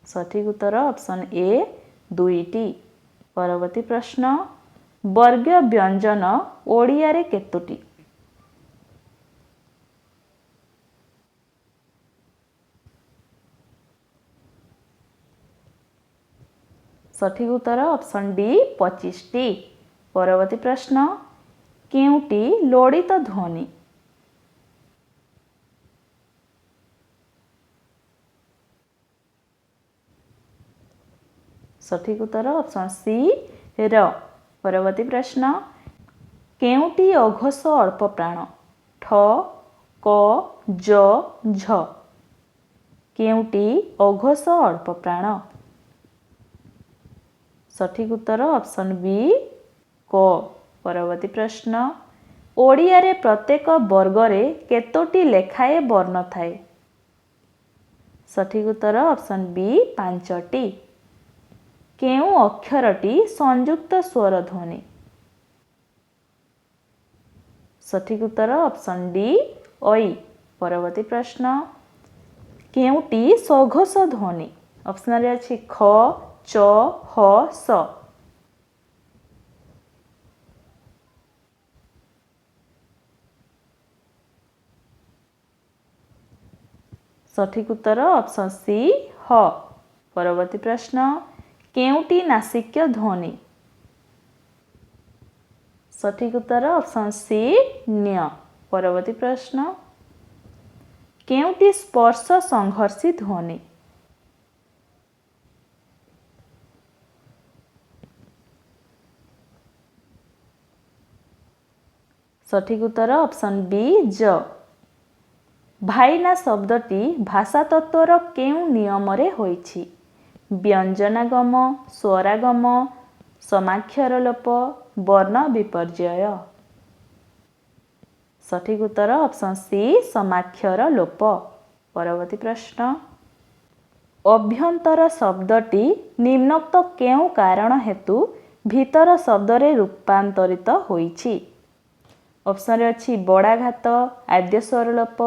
सठिक उत्तर ऑप्शन ए 2टी। परवर्ती प्रश्न वर्ग व्यंजन ओडिया रे केतोटी। सठिक उत्तर ऑप्शन डी 25टी। परवर्ती प्रश्न केउटी लोड़ित ध्वनि? सठिक उत्तर ऑप्शन सी र। परवर्ती प्रश्न केउटी अघोष अल्प प्राण? ठ क ज झ। केउटी अघोष अल्प प्राण? सठिक उत्तर ऑप्शन बी क। परवर्ती प्रश्न ओडिया रे प्रत्येक वर्ग रे केतोटी लेखाए वर्ण थाए? सठिक उत्तर ऑप्शन बी 5टी। केउ अक्षरटी संयुक्त स्वर ध्वनि? सठिक उत्तर ऑप्शन डी ऐ। परवर्ती प्रश्न केउटी सघोष ध्वनि? ऑप्शन रे अछि ख च ह स। सठिक उत्तर ऑप्शन सी ह। परवर्ती प्रश्न केउटी नासिक्य ध्वनि? सठिक उत्तर ऑप्शन सी न्य। परवर्ती प्रश्न केउटी स्पर्श संघर्षी ध्वनि? सठिक उत्तर ऑप्शन बी ज। भाइना शब्दटी भाषा तत्वर केउ नियम रे होइछि? व्यंजनागम, स्वरागम, समाक्षर लोप, वर्ण विपर्जय। सठिक उत्तर ऑप्शन सी समाक्षर लोप। परवर्ती प्रश्न अभ्यंतर शब्दटी निम्नोक्त केउ कारण हेतु भीतर शब्द रे रूपांतरित होइछि? ऑप्शन रे अछि बड़ाघात, आद्य स्वर लोप,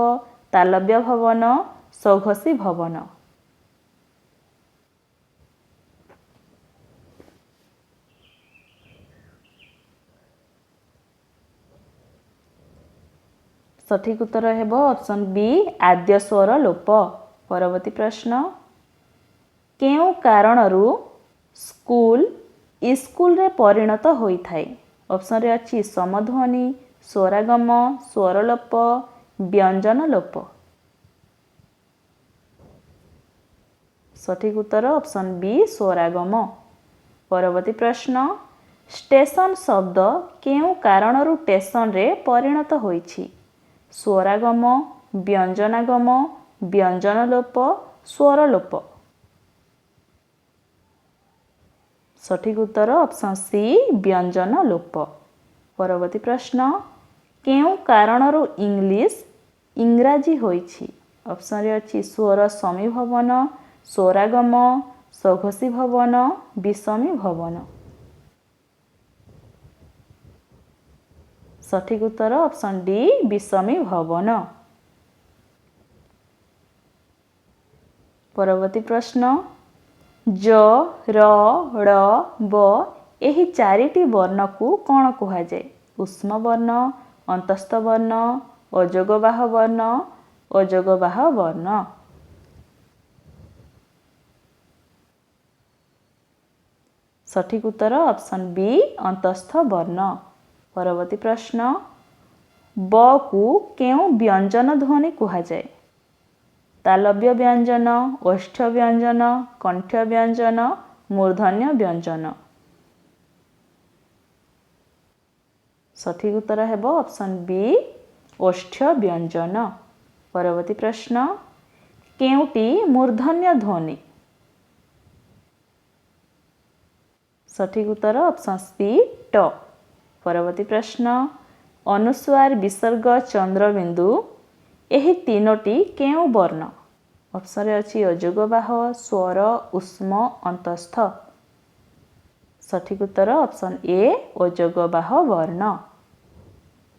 तालव्य भवन, सघोषी भवन। सठिक उत्तर हेबो ऑप्शन बी आद्य स्वर लोप। परवर्ती प्रश्न केउ कारणरू स्कूल स्कूल रे परिणत होइथाय? ऑप्शन रे अछि समध्वनि, स्वरागम, स्वरलोप, व्यंजन लोप। सठिक उत्तर ऑप्शन बी स्वरागम। परवर्ती प्रश्न स्टेशन शब्द केउ कारणरू स्टेशन रे परिणत होइछि? स्वरागम, व्यंजनागम, व्यंजन लोप, स्वर लोप। सठिक उत्तर ऑप्शन सी व्यंजन लोप। परवर्ती प्रश्न केउ कारणरू इंग्लिश इंग्राजी होइछि? ऑप्शन रे अछि स्वर समीभवन, स्वरागम, सघोषी भवन, विषमी भवन। सठिक उत्तर ऑप्शन डी विषमी भवन। परवर्ती प्रश्न ज र ड़ ब एही चारिटी वर्ण को कौन कुहा जाए? उष्म वर्ण, अंतस्थ वर्ण, अजोगबाह वर्ण, अजोगबाह वर्ण। सठिक उत्तर ऑप्शन बी अंतस्थ वर्ण। परवर्ती प्रश्न ब को केउ व्यंजन ध्वनि कुहा जाए? तालव्य व्यंजन, ओष्ठ व्यंजन, कंठ व्यंजन, मूर्धन्य व्यंजन। सठिक उत्तर हेबो ऑप्शन बी ओष्ठ व्यंजन। परवर्ती प्रश्न केउटी मूर्धन्य ध्वनि? सठिक उत्तर ऑप्शन सी ट। परवर्ती प्रश्न अनुस्वार, विसर्ग, चंद्रबिंदु एही तीनोटी केउ वर्ण? ऑप्शन रे अछि अजोगबाह, स्वर, उष्म, अंतस्थ। सठिक उत्तर ऑप्शन ए अजोगबाह वर्ण।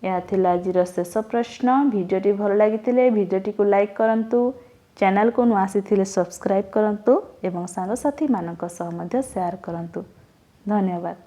यह थिला आजिर शेष प्रश्न। भिडियोटी भल लागिथिले भिडियोटी को लाइक करंतु, चैनल को नुआ आसीथिले सब्सक्राइब करंतु एवं सांगसाथी मानक सह मध्य शेयर करंतु। धन्यवाद।